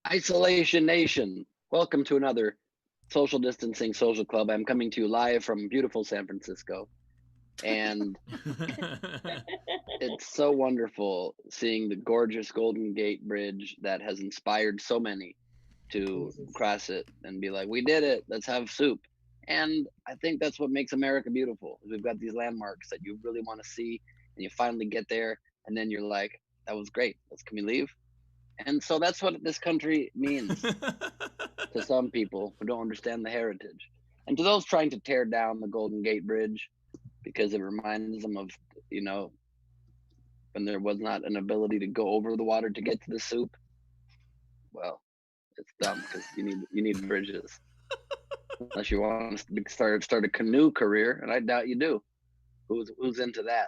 Isolation Nation, welcome to another social distancing social club. I'm coming to you live from beautiful San Francisco, and it's so wonderful seeing the gorgeous Golden Gate Bridge that has inspired so many to cross it and be like, we did it, let's have soup. And I think that's what makes America beautiful. We've got these landmarks that you really want to see, and you finally get there, and then you're like, that was great, can we leave? And so that's what this country means to some people who don't understand the heritage. And to those trying to tear down the Golden Gate Bridge because it reminds them of, when there was not an ability to go over the water to get to the soup. Well, it's dumb because you need bridges. Unless you want to start a canoe career, and I doubt you do. Who's into that?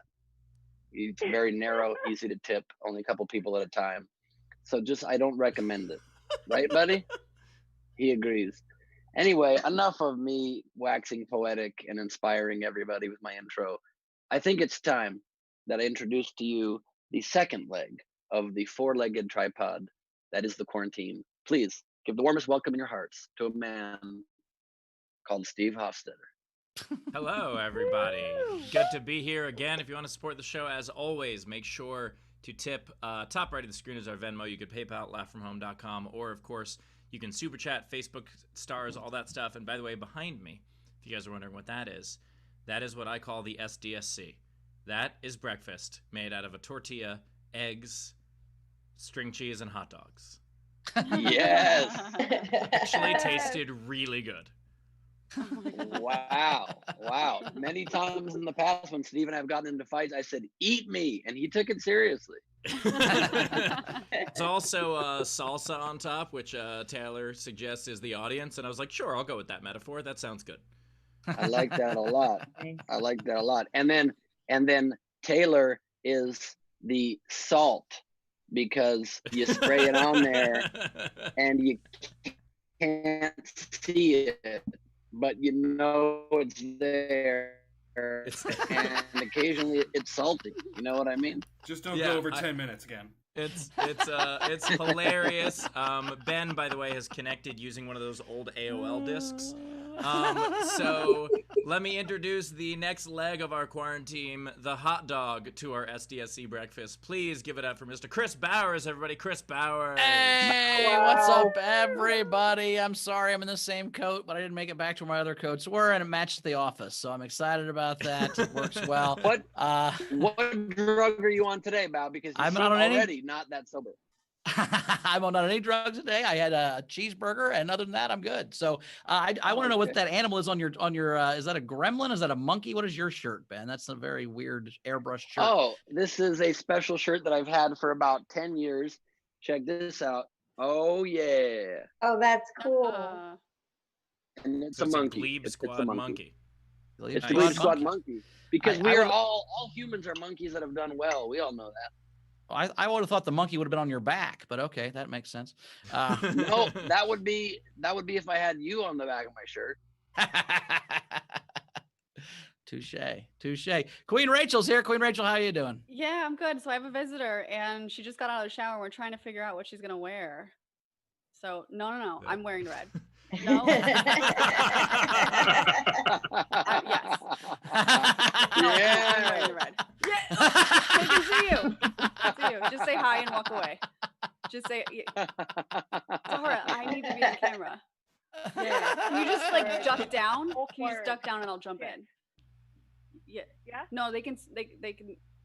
It's very narrow, easy to tip, only a couple people at a time. So I don't recommend it. Right, buddy? He agrees. Anyway, enough of me waxing poetic and inspiring everybody with my intro. I think it's time that I introduce to you the second leg of the four-legged tripod that is the quarantine. Please give the warmest welcome in your hearts to a man called Steve Hofstetter. Hello, everybody. Good to be here again. If you want to support the show, as always, make sure to tip. Top right of the screen is our Venmo. You could PayPal, laughfromhome.com, or, of course, you can super chat, Facebook stars, all that stuff. And by the way, behind me, if you guys are wondering what that is what I call the SDSC. That is breakfast made out of a tortilla, eggs, string cheese, and hot dogs. Yes. Actually tasted really good. Wow. Many times in the past when Steve and I have gotten into fights, I said, eat me, and he took it seriously. It's also salsa on top, which Taylor suggests is the audience, and I was like, sure, I'll go with that metaphor. That sounds good. I like that a lot. And then Taylor is the salt, because you spray it on there and you can't see it, but you know it's there. And occasionally it's salty. You know what I mean? Just don't go over 10 minutes again. It's hilarious. Ben, by the way, has connected using one of those old AOL discs. So let me introduce the next leg of our quarantine, the hot dog to our SDSC breakfast. Please give it up for Mr. Chris Bowers, everybody. Chris Bowers. Hey, what's up, everybody? I'm sorry I'm in the same coat, but I didn't make it back to where my other coats were, and it matched the office, so I'm excited about that. It works well. What drug are you on today, Bow? Because I'm not on already not that sober. I'm not on any drugs today. I had a cheeseburger, and other than that, I'm good. So I want to know what that animal is on your. Is that a gremlin? Is that a monkey? What is your shirt, Ben? That's a very weird airbrush shirt. Oh, this is a special shirt that I've had for about 10 years. Check this out. Oh yeah. Oh, that's cool. And it's So a monkey. Glebe Squad monkey. It's the Glebe Squad monkey. Because we are all humans are monkeys that have done well. We all know that. I would have thought the monkey would have been on your back, but okay, that makes sense. No, that would be if I had you on the back of my shirt. Touche. Queen Rachel's here. Queen Rachel, how are you doing? Yeah, I'm good. So I have a visitor, and she just got out of the shower. We're trying to figure out what she's gonna wear. So no, I'm wearing red. No. Yes. Yeah. I'm wearing the red. Yeah. I can see you. Just say hi and walk away. Just say, Zara, I need to be on camera. Yeah. Can you just duck down? Can you just duck down and I'll jump in? Yeah. Yeah. No, they can.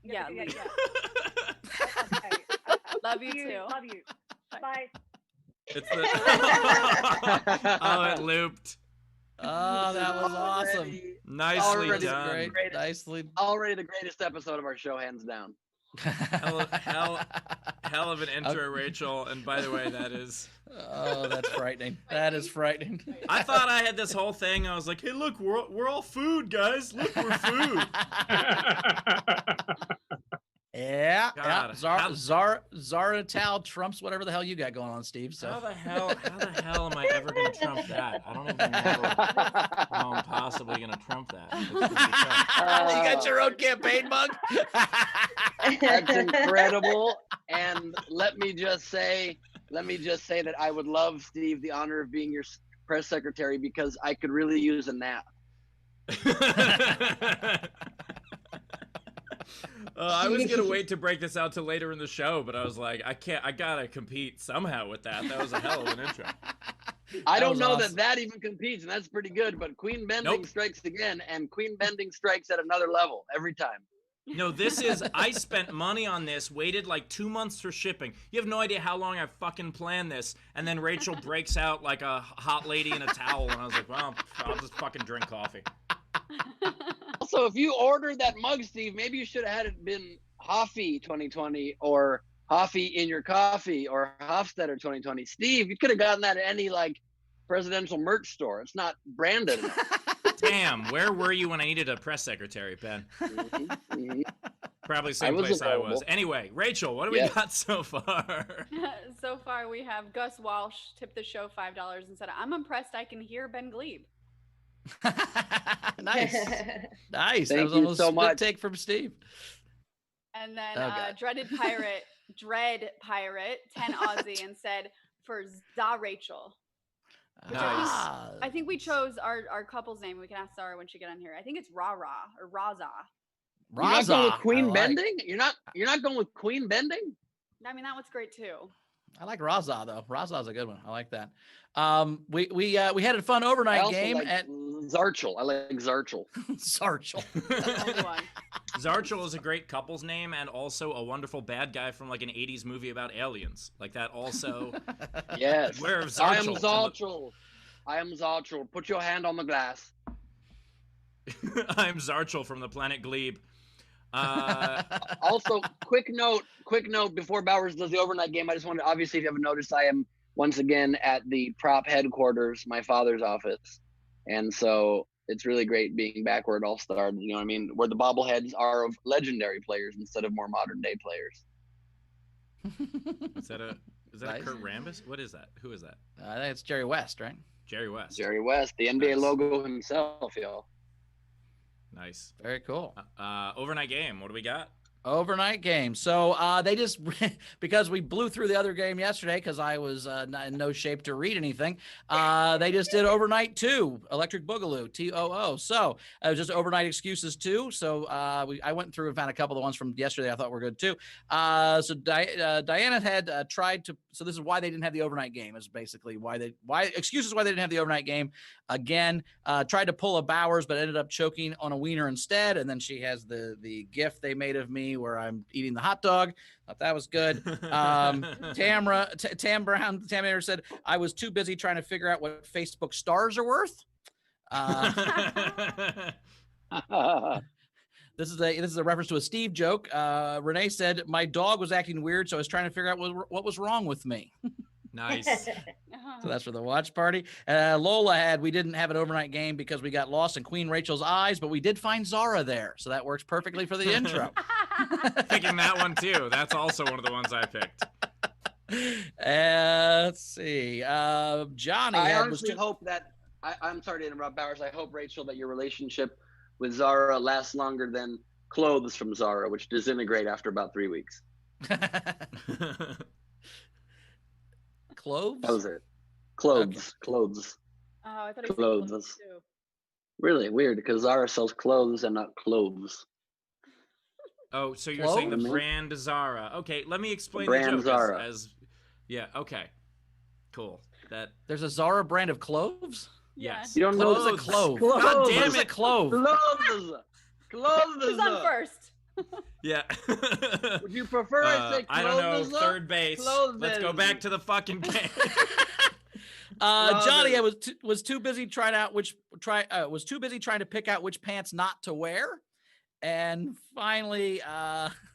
Yeah. Yeah. Okay. Love you too. Love you. Bye. It's the oh, it looped. Oh, that was awesome. Nicely done. Already the greatest episode of our show, hands down. Hell of an intro, Rachel. And by the way, that is. Oh, that's frightening. That is frightening. I thought I had this whole thing. I was like, hey, look, we're all food, guys. Look, we're food. Yeah. Zaratal trumps whatever the hell you got going on, Steve. So how the hell am I ever gonna trump that? I don't even know how I'm possibly gonna trump that. You got your own campaign mug? That's incredible. And let me just say, let me just say that I would love, Steve, the honor of being your press secretary because I could really use a nap. I was gonna wait to break this out till later in the show, but I was like, I gotta compete somehow with that. That was a hell of an intro. I don't know awesome. that even competes, and that's pretty good. But Queen Bending strikes again, and Queen Bending strikes at another level every time. No, this is, I spent money on this, waited like 2 months for shipping. You have no idea how long I fucking planned this. And then Rachel breaks out like a hot lady in a towel, and I was like, well, I'll just fucking drink coffee. Also, if you ordered that mug, Steve, maybe you should have had it been Hoffy 2020 or Hoffy in your coffee or Hofstetter 2020. Steve, you could have gotten that at any like presidential merch store. It's not branded enough. Damn, where were you when I needed a press secretary, Ben? Probably same place I was. Anyway, Rachel, what do we got so far? So far, we have Gus Walsh tipped the show $5 and said, "I'm impressed I can hear Ben Glebe." Nice. Nice. Thank that was you almost so a good much. take from Steve. And then God. Dread Pirate, 10 Aussie, and said, for Za Rachel. Nice. I think we chose our couple's name. We can ask Zara when she get on here. I think it's Ra Ra or Raza. You're not going with Queen Bending? You're not going with Queen Bending? I mean, that one's great too. I like Raza though. Raza's a good one. I like that. We had a fun overnight game at Zarchel. I like Zarchel. Zarchel. Zarchel is a great couple's name and also a wonderful bad guy from like an 80s movie about aliens. Like that also. Yes. Where of Zarchel? I am Zarchel. I am Zarchel. Put your hand on the glass. I'm Zarchel from the planet Glebe. Also, quick note before Bowers does the overnight game. I just wanted, obviously, if you haven't noticed, I am once again at the prop headquarters, my father's office. And so it's really great being back where it all started, you know what I mean? Where the bobbleheads are of legendary players instead of more modern day players. Is that a Kurt Rambis? What is that? Who is that? I think it's Jerry West, right? Jerry West. Jerry West, the NBA logo himself, y'all. Nice. Very cool. Overnight game. What do we got? Overnight game. So they just, because we blew through the other game yesterday because I was not in no shape to read anything, they just did overnight 2, Electric Boogaloo, TOO. So it was just overnight excuses 2. So I went through and found a couple of the ones from yesterday I thought were good too. So Diana had tried to, so this is why they didn't have the overnight game, is basically excuses why they didn't have the overnight game. Again, tried to pull a Bowers, but ended up choking on a wiener instead. And then she has the gif they made of me where I'm eating the hot dog. Thought that was good. Tam Mayer said, I was too busy trying to figure out what Facebook stars are worth. This is a reference to a Steve joke. Renee said, my dog was acting weird, so I was trying to figure out what was wrong with me. Nice. So that's for the watch party. Lola we didn't have an overnight game because we got lost in Queen Rachel's eyes, but we did find Zara there. So that works perfectly for the intro. Picking that one too. That's also one of the ones I picked. Let's see. Johnny. I honestly hope that, I'm sorry to interrupt, Bowers. I hope, Rachel, that your relationship with Zara lasts longer than clothes from Zara, which disintegrate after about 3 weeks. Cloves? That was it. Clothes. Okay. Clothes. Oh, I thought it was Clothes. too. Really weird because Zara sells clothes and not clothes. Oh, so you're saying the brand Zara. Okay, let me explain the joke Zara. Yeah, okay. Cool. There's a Zara brand of cloves? Yes. You don't know Cloves. the clove. God damn it, clove. Clothes. Clothes. Who's on first? Yeah. Would you prefer I say clothes? I don't know. Third base. Let's go back to the fucking game. Johnny was too busy trying to pick out which pants not to wear, and finally,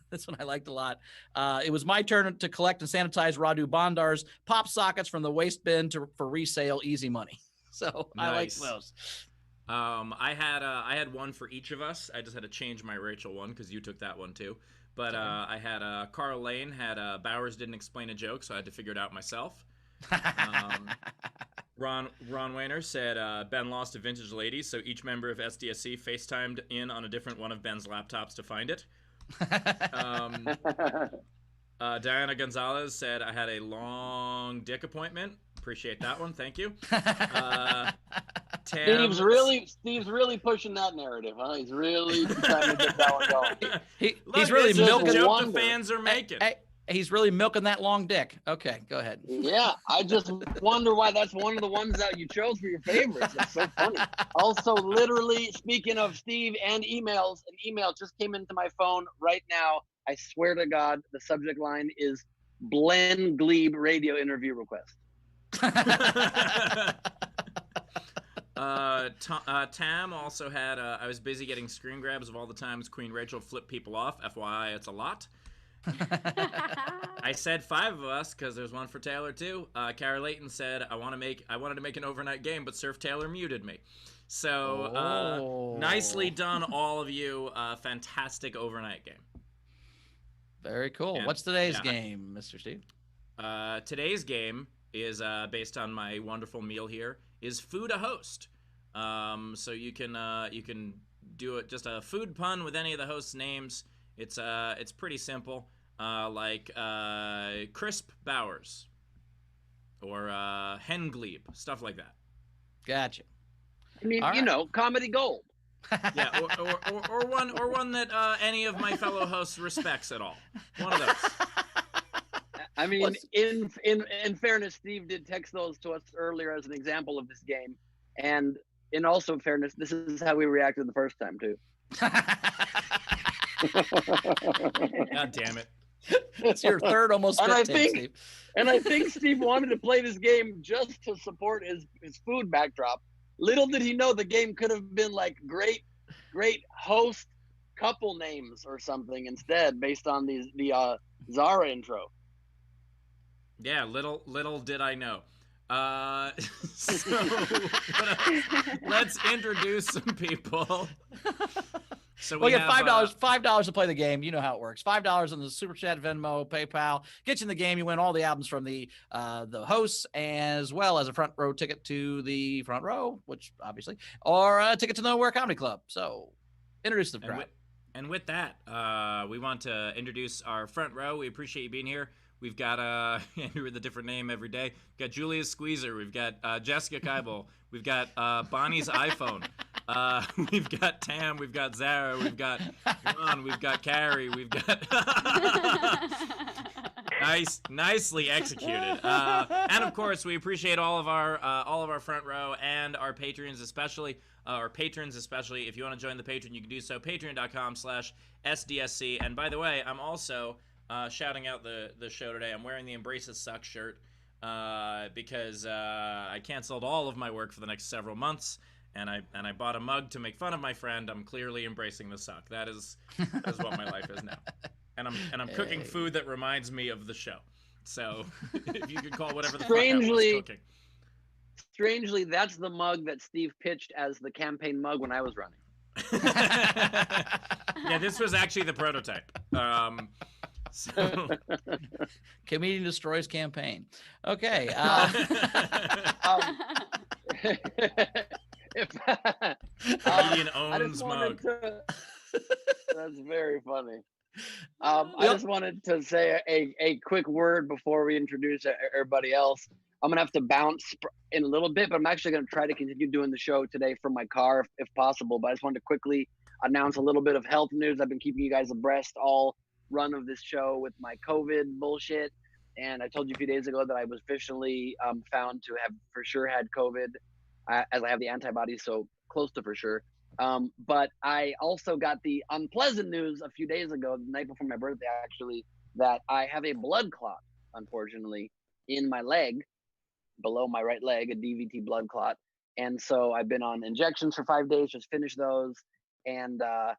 this one I liked a lot. It was my turn to collect and sanitize Radu Bondar's pop sockets from the waste bin for resale, easy money. So nice. I like those. I had one for each of us. I just had to change my Rachel one because you took that one too. But I had Carl Lane had Bowers didn't explain a joke, so I had to figure it out myself. Ron Wayner said Ben lost a vintage lady, so each member of SDSC FaceTimed in on a different one of Ben's laptops to find it. Diana Gonzalez said, I had a long dick appointment. Appreciate that one. Thank you. Steve's really pushing that narrative, huh? He's really trying to get that one going. He's really milking the joke wonder. the fans are making. He's really milking that long dick. Okay, go ahead. Yeah, I just wonder why that's one of the ones that you chose for your favorites. It's so funny. Also, literally, speaking of Steve and emails, an email just came into my phone right now. I swear to God, the subject line is Glenn Glebe radio interview request. Tam also had, I was busy getting screen grabs of all the times Queen Rachel flipped people off. FYI, it's a lot. I said 5 of us because there's one for Taylor too. Kara Layton said I wanted to make an overnight game, but Surf Taylor muted me. So nicely done, all of you. Fantastic overnight game. Very cool. And, what's today's game, Mr. Steve? Today's game is based on my wonderful meal here. Is food a host? So you can do it just a food pun with any of the hosts' names. It's pretty simple, like Crisp Bowers or Hen Glebe, stuff like that. Gotcha. I mean, All you right. know, comedy gold. Yeah, or one that any of my fellow hosts respects at all. One of those. I mean, in fairness, Steve did text those to us earlier as an example of this game, and in also fairness, this is how we reacted the first time too. God damn it. It's your third almost And fit I take, think- Steve. And I think Steve wanted to play this game just to support his food backdrop. Little did he know the game could have been like great host couple names or something instead, based on the Zara intro. Yeah, little did I know. So let's introduce some people. So Well, we get have, $5 to play the game. You know how it works. $5 on the Super Chat, Venmo, PayPal. Get you in the game. You win all the albums from the hosts, as well as a front row ticket to the front row, which obviously, or a ticket to the Nowhere Comedy Club. So, introduce the crowd. And with that, we want to introduce our front row. We appreciate you being here. We've got Andrew with a different name every day. We've got Julius Squeezer. We've got Jessica Keibel. We've got Bonnie's iPhone. We've got Tam. We've got Zara. We've got Ron. We've got Carrie. We've got nicely executed. And of course, we appreciate all of our front row and our patrons, especially. If you want to join the Patreon, you can do so. Patreon.com/SDSC. And by the way, I'm also shouting out the show today. I'm wearing the Embraces Suck shirt because I canceled all of my work for the next several months, and I bought a mug to make fun of my friend. I'm clearly embracing the suck. That is what my life is now. And I'm cooking food that reminds me of the show. So if you could call whatever the fuck I was cooking. Strangely, that's the mug that Steve pitched as the campaign mug when I was running. Yeah, this was actually the prototype. So. Comedian destroys campaign. Okay. Comedian owns mug. That's very funny. I just wanted to say a quick word before we introduce everybody else. I'm gonna have to bounce in a little bit, but I'm actually gonna try to continue doing the show today from my car if possible. But I just wanted to quickly announce a little bit of health news. I've been keeping you guys abreast all run of this show with my COVID bullshit, and I told you a few days ago that I was officially found to have for sure had COVID, as I have the antibodies, so close to for sure. But I also got the unpleasant news a few days ago, the night before my birthday actually, that I have a blood clot, unfortunately, in my leg, below my right leg, a DVT blood clot. And so I've been on injections for 5 days, just finished those. And I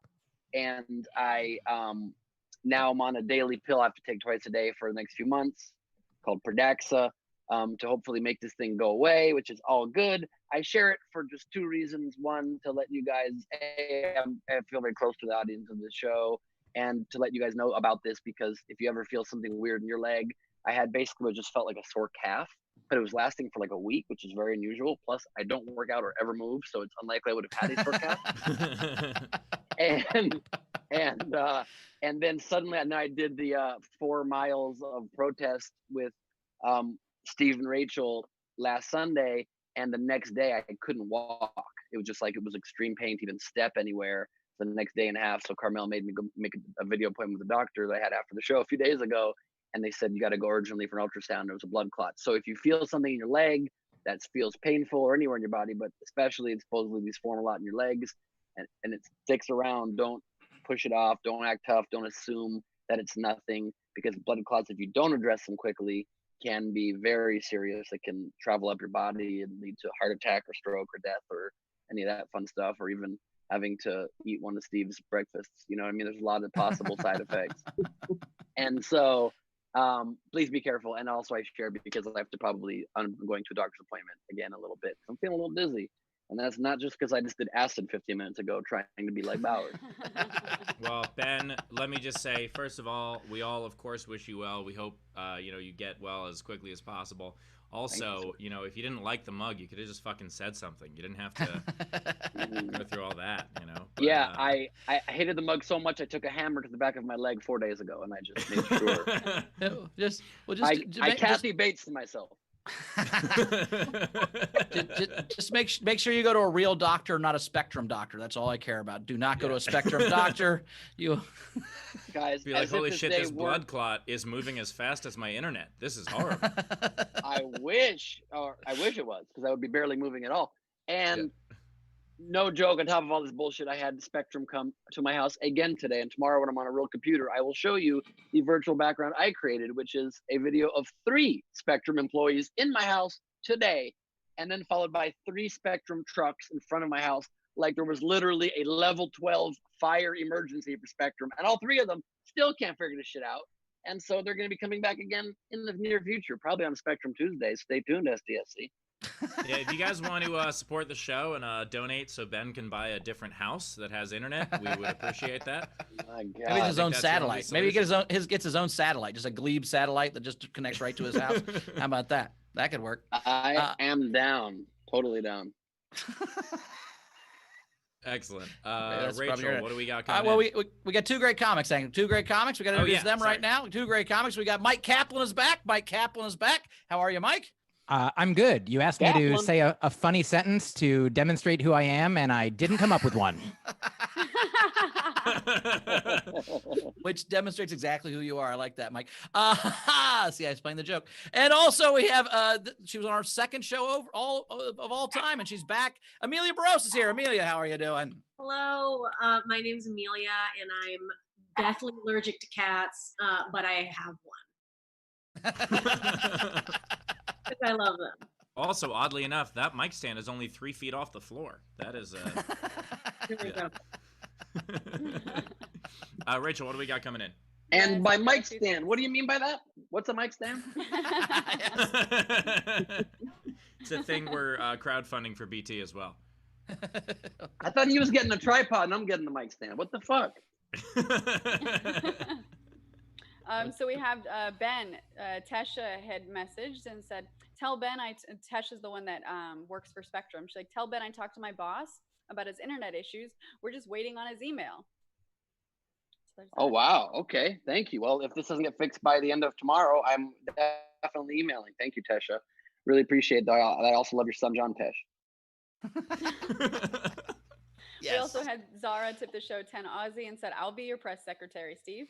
now I'm on a daily pill I have to take twice a day for the next few months called Pradaxa to hopefully make this thing go away, which is all good. I share it for just 2 reasons. One, to let you guys, I feel very close to the audience of this show, and to let you guys know about this, because if you ever feel something weird in your leg, I had basically what just felt like a sore calf, but it was lasting for like a week, which is very unusual. Plus, I don't work out or ever move, so it's unlikely I would have had a sore calf. and then suddenly at night I did the 4 miles of protest with Steve and Rachel last Sunday, and the next day I couldn't walk. It was just like it was extreme pain to even step anywhere. The next day and a half, so Carmel made me go make a video appointment with the doctor that I had after the show a few days ago, and they said you got to go urgently for an ultrasound. There was a blood clot. So if you feel something in your leg that feels painful or anywhere in your body, but especially it's supposedly these form a lot in your legs, and it sticks around, don't push it off. Don't act tough. Don't assume that it's nothing, because blood clots, if you don't address them quickly, can be very serious. It can travel up your body and lead to a heart attack or stroke or death or any of that fun stuff, or even having to eat one of Steve's breakfasts. You know what I mean? There's a lot of possible side effects. And so please be careful. And also I share because I have to I'm going to a doctor's appointment again a little bit. I'm feeling a little dizzy. And that's not just because I just did acid 15 minutes ago trying to be like Bauer. Well, Ben, let me just say, first of all, we all, of course, wish you well. We hope, you get well as quickly as possible. Also, if you didn't like the mug, you could have just fucking said something. You didn't have to go through all that, But, yeah, I hated the mug so much, I took a hammer to the back of my leg 4 days ago, and I just made sure. I Kathy Bates to myself. just make sure you go to a real doctor, not a Spectrum doctor. That's all I care about. Do not go to a Spectrum doctor. You guys, be like, holy shit, this blood clot is moving as fast as my internet. This is horrible. I wish it was, because I would be barely moving at all. And no joke, on top of all this bullshit, I had Spectrum come to my house again today, and tomorrow when I'm on a real computer, I will show you the virtual background I created, which is a video of 3 Spectrum employees in my house today, and then followed by 3 Spectrum trucks in front of my house, like there was literally a level 12 fire emergency for Spectrum, and all 3 of them still can't figure this shit out. And so they're going to be coming back again in the near future, probably on Spectrum Tuesday. Stay tuned, STSC. Yeah, if you guys want to support the show and donate so Ben can buy a different house that has internet, we would appreciate that. My God. Maybe his own satellite. Maybe he gets his own satellite, just a Glebe satellite that just connects right to his house. How about that? That could work. I am down. Totally down. Excellent. Rachel, what do we got coming well, in? we got 2 great comics. 2 great comics. We got to introduce them right now. 2 great comics. We got Mike Kaplan is back. Mike Kaplan is back. How are you, Mike? I'm good. You asked me to say a funny sentence to demonstrate who I am, and I didn't come up with one. Which demonstrates exactly who you are. I like that, Mike. See, I explained the joke. And also we have, she was on our 2nd show of all time, and she's back. Emilia Barrosse is here. Emilia, how are you doing? Hello, my name's Emilia, and I'm deathly allergic to cats, but I have one. Because I love them. Also, oddly enough, that mic stand is only 3 feet off the floor. That is Rachel, what do we got coming in? And by mic stand, what do you mean by that? What's a mic stand? It's a thing we're crowdfunding for BT as well. I thought he was getting a tripod and I'm getting the mic stand. What the fuck? So we have Ben. Tesha had messaged and said, tell Ben, Tesha's the one that works for Spectrum. She's like, tell Ben I talked to my boss about his internet issues. We're just waiting on his email. So oh, wow. Okay. Thank you. Well, if this doesn't get fixed by the end of tomorrow, I'm definitely emailing. Thank you, Tesha. Really appreciate that. I also love your son, John Tesh. Yes. We also had Zara tip the show 10 Aussie and said, I'll be your press secretary, Steve.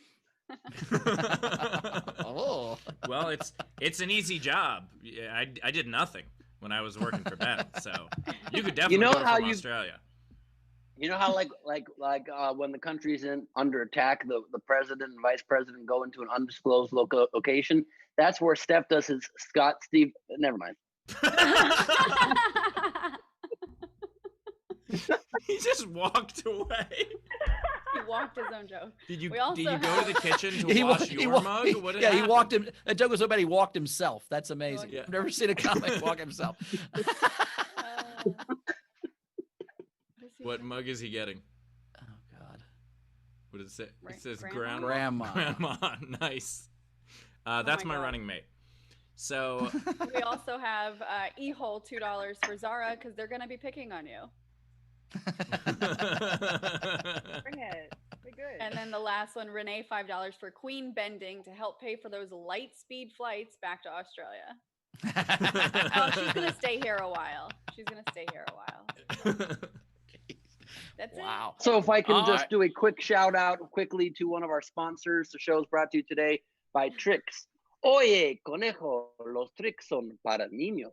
Oh. Well, it's an easy job. I did nothing when I was working for Ben, so you could definitely go from Australia. You know how like when the country's under attack, the president and vice president go into an undisclosed location. That's where Steph does his Steve. Never mind. He just walked away. He walked his own joke. Did you go to the kitchen to wash your mug? What yeah, he walked him. That joke was so bad he walked himself. That's amazing. Yeah. I've never seen a comic walk himself. What mug is he getting? Oh God. What does it say? It says Grandma. Grandma. Nice. That's my running mate. So we also have E-Hole $2 for Zara because they're gonna be picking on you. Bring it. And then the last one, Renee, $5 for queen bending to help pay for those light speed flights back to Australia. She's gonna stay here a while. That's Wow. So if I can just do a quick shout out quickly to one of our sponsors, the show is brought to you today by Tricks. Oye, conejo, los tricks son para niños.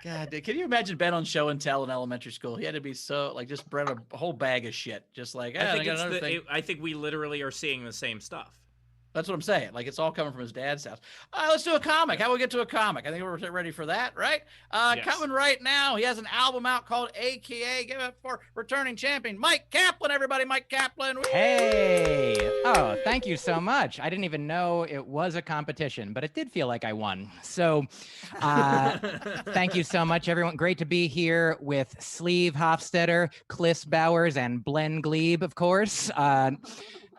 God, can you imagine Ben on show and tell in elementary school? He had to be so like just bred a whole bag of shit, just like I think we literally are seeing the same stuff. That's what I'm saying. Like, it's all coming from his dad's house. Let's do a comic. How about we get to a comic? I think we're ready for that, right? Yes. Coming right now, he has an album out called AKA. Give it up for returning champion Mike Kaplan, everybody. Mike Kaplan. Woo! Hey. Oh, thank you so much. I didn't even know it was a competition, but it did feel like I won. So thank you so much, everyone. Great to be here with Sleeve Hofstetter, Kliss Bowers, and Glenn Glebe, of course.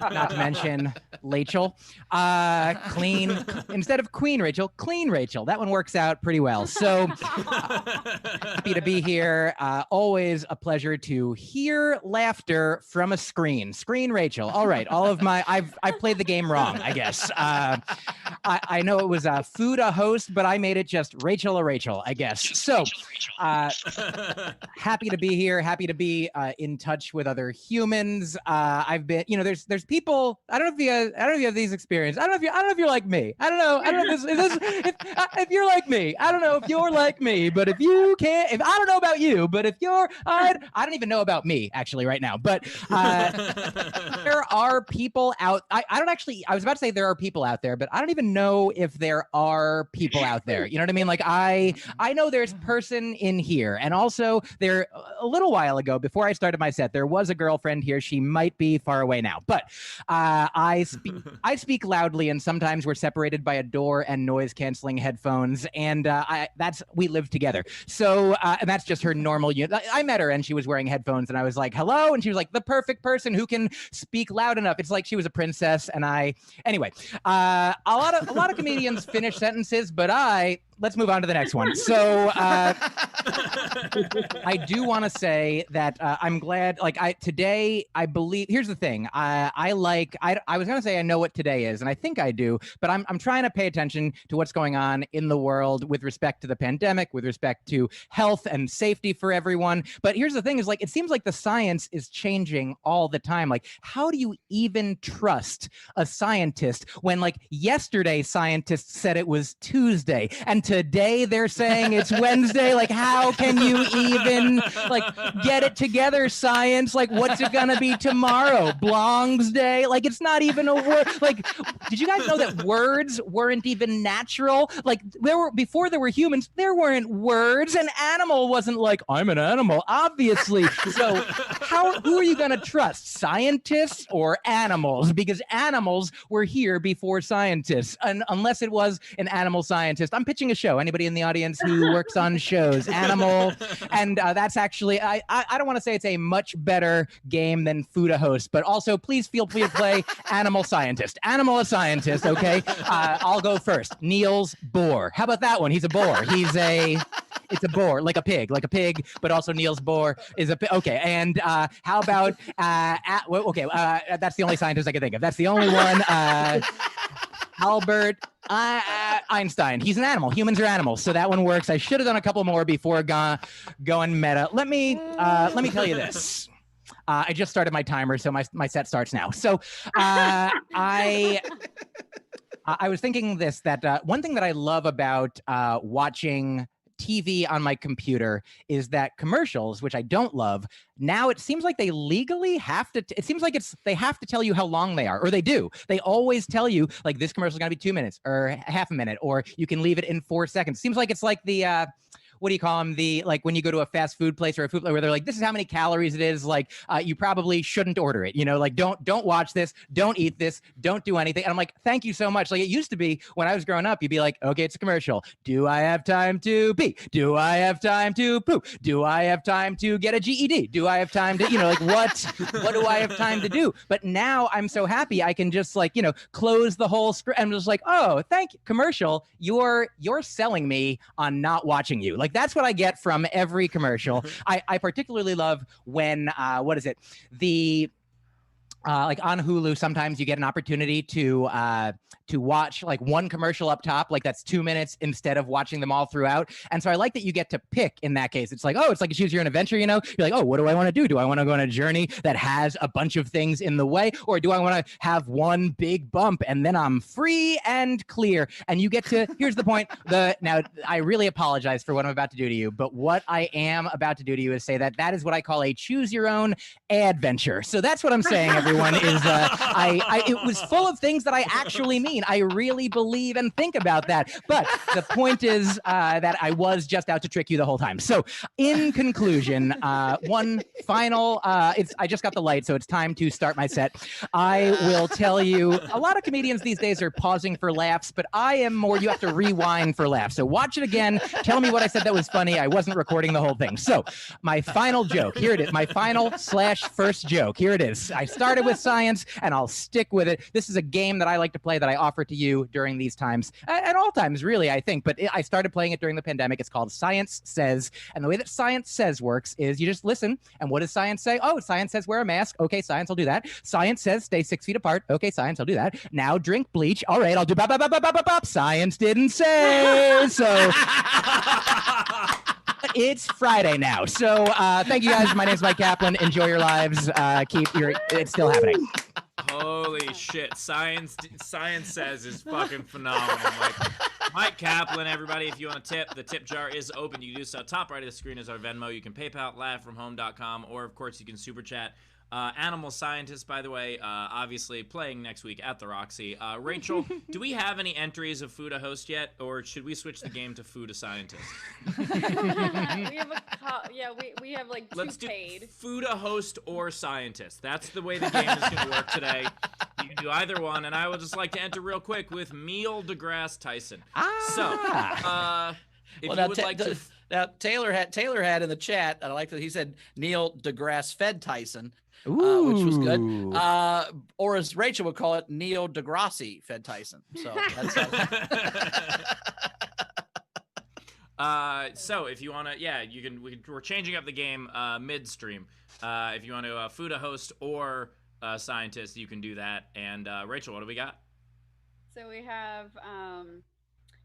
Not to mention Rachel. Clean, instead of Queen Rachel, Clean Rachel. That one works out pretty well. So happy to be here. Always a pleasure to hear laughter from a screen. Screen Rachel. All right. All of my, I've played the game wrong, I guess. I know it was a Fuda host, but I made it just Rachel, I guess. So happy to be here. Happy to be in touch with other humans. I've been, there's people. I don't know if you have these experiences. I don't know if you're like me. I don't know if you're like me. I don't know if you're like me. But if you can't, if I don't know about you, but if you're, I don't even know about me actually right now. But there are people out. I was about to say there are people out there, but I don't even know if there are people out there. You know what I mean? Like I know there's person in here, and also there a little while ago before I started my set, there was a girlfriend here. She might be far away now, but I speak loudly, and sometimes we're separated by a door and noise canceling headphones, and we live together. So and that's just her normal unit. I met her and she was wearing headphones, and I was like, hello, and she was like, the perfect person who can speak loud enough. It's like she was a princess, and anyway, a lot of comedians finish sentences, but let's move on to the next one. So I do want to say that I'm glad, today, I believe, here's the thing. I was going to say I know what today is, and I think I do, but I'm trying to pay attention to what's going on in the world with respect to the pandemic, with respect to health and safety for everyone. But here's the thing is, it seems like the science is changing all the time. Like, how do you even trust a scientist when, yesterday scientists said it was Tuesday, and today they're saying it's Wednesday? Like, how can you even get it together, science? Like, what's it gonna be tomorrow? Blong's Day? Like, it's not even a word. Like, did you guys know that words weren't even natural? Like, before there were humans, there weren't words. An animal wasn't like, I'm an animal, obviously. So who are you gonna trust, scientists or animals? Because animals were here before scientists, and unless it was an animal scientist. I'm pitching a show. Anybody in the audience who works on shows? Animal. And that's actually, I don't want to say it's a much better game than Fuda host, but also please feel free to play Animal Scientist. Animal a scientist, okay? I'll go first. Niels Bohr. How about that one? He's a boar. It's a boar, like a pig, but also Niels Bohr is a pig. Okay, and how about, that's the only scientist I can think of. That's the only one. Albert Einstein. He's an animal. Humans are animals, so that one works. I should have done a couple more before going meta. Let me tell you this. I just started my timer, so my set starts now. So I was thinking this, that one thing that I love about watching TV on my computer is that commercials, which I don't love, now it seems like they legally have to, it seems like they have to tell you how long they are, or they do. They always tell you, like, this commercial is going to be 2 minutes or half a minute, or you can leave it in 4 seconds. Seems like it's like the, what do you call them? When you go to a fast food place or a food place where they're like, this is how many calories it is. Like, you probably shouldn't order it. Don't watch this. Don't eat this. Don't do anything. And I'm like, thank you so much. Like, it used to be when I was growing up, you'd be like, okay, it's a commercial. Do I have time to pee? Do I have time to poop? Do I have time to get a GED? Do I have time to, what do I have time to do? But now I'm so happy I can just close the whole script. I'm just like, oh, thank you. Commercial, you're selling me on not watching you. Like, that's what I get from every commercial. I particularly love when what is it? Like on Hulu, sometimes you get an opportunity to watch like one commercial up top, like that's 2 minutes instead of watching them all throughout. And so I like that you get to pick in that case. It's like, oh, it's like a choose your own adventure, you know? You're like, oh, what do I want to do? Do I want to go on a journey that has a bunch of things in the way? Or do I want to have one big bump and then I'm free and clear? And you get to, here's the point. Now, I really apologize for what I'm about to do to you, but what I am about to do to you is say that is what I call a choose your own adventure. So that's what I'm saying, everyone. Is it was full of things that I actually mean. I really believe and think about that. But the point is that I was just out to trick you the whole time. So in conclusion, one final, I just got the light, so it's time to start my set. I will tell you, a lot of comedians these days are pausing for laughs, but I am more, you have to rewind for laughs. So watch it again. Tell me what I said that was funny. I wasn't recording the whole thing. So my final joke, here it is. My final/first joke. Here it is. I started with science and I'll stick with it. This is a game that I like to play that I offer to you during these times, at all times really, I think, but I started playing it during the pandemic. It's called Science Says, and the way that Science Says works is you just listen, and what does science say? Oh, science says wear a mask. Okay, science, I'll do that. Science says stay 6 feet apart. Okay, science, I'll do that. Now drink bleach. All right, I'll do bop, bop, bop, bop, bop, bop. Science didn't say so. It's Friday now. So thank you guys. My name's Mike Kaplan. Enjoy your lives. It's still happening. Holy shit. Science Says is fucking phenomenal. Mike Kaplan, everybody. If you want to tip, the tip jar is open. You can do so. Top right of the screen is our Venmo. You can PayPal, laughfromhome.com, or of course you can super chat. Animal Scientist, by the way, obviously playing next week at the Roxy. Rachel, do we have any entries of Food a Host yet, or should we switch the game to Food a Scientist? we have we have like two Let's do paid. Food a Host or Scientist. That's the way the game is going to work today. You can do either one, and I would just like to enter real quick with Neil deGrasse Tyson. If you would like to... Now, Taylor had in the chat, and I like that he said Neil deGrasse fed Tyson. Which was good. Or as Rachel would call it, Neil deGrasse fed Tyson. So that's so if you want to, you can. We're changing up the game midstream. If you want to Food a Host or Scientist, you can do that. And Rachel, what do we got? So we have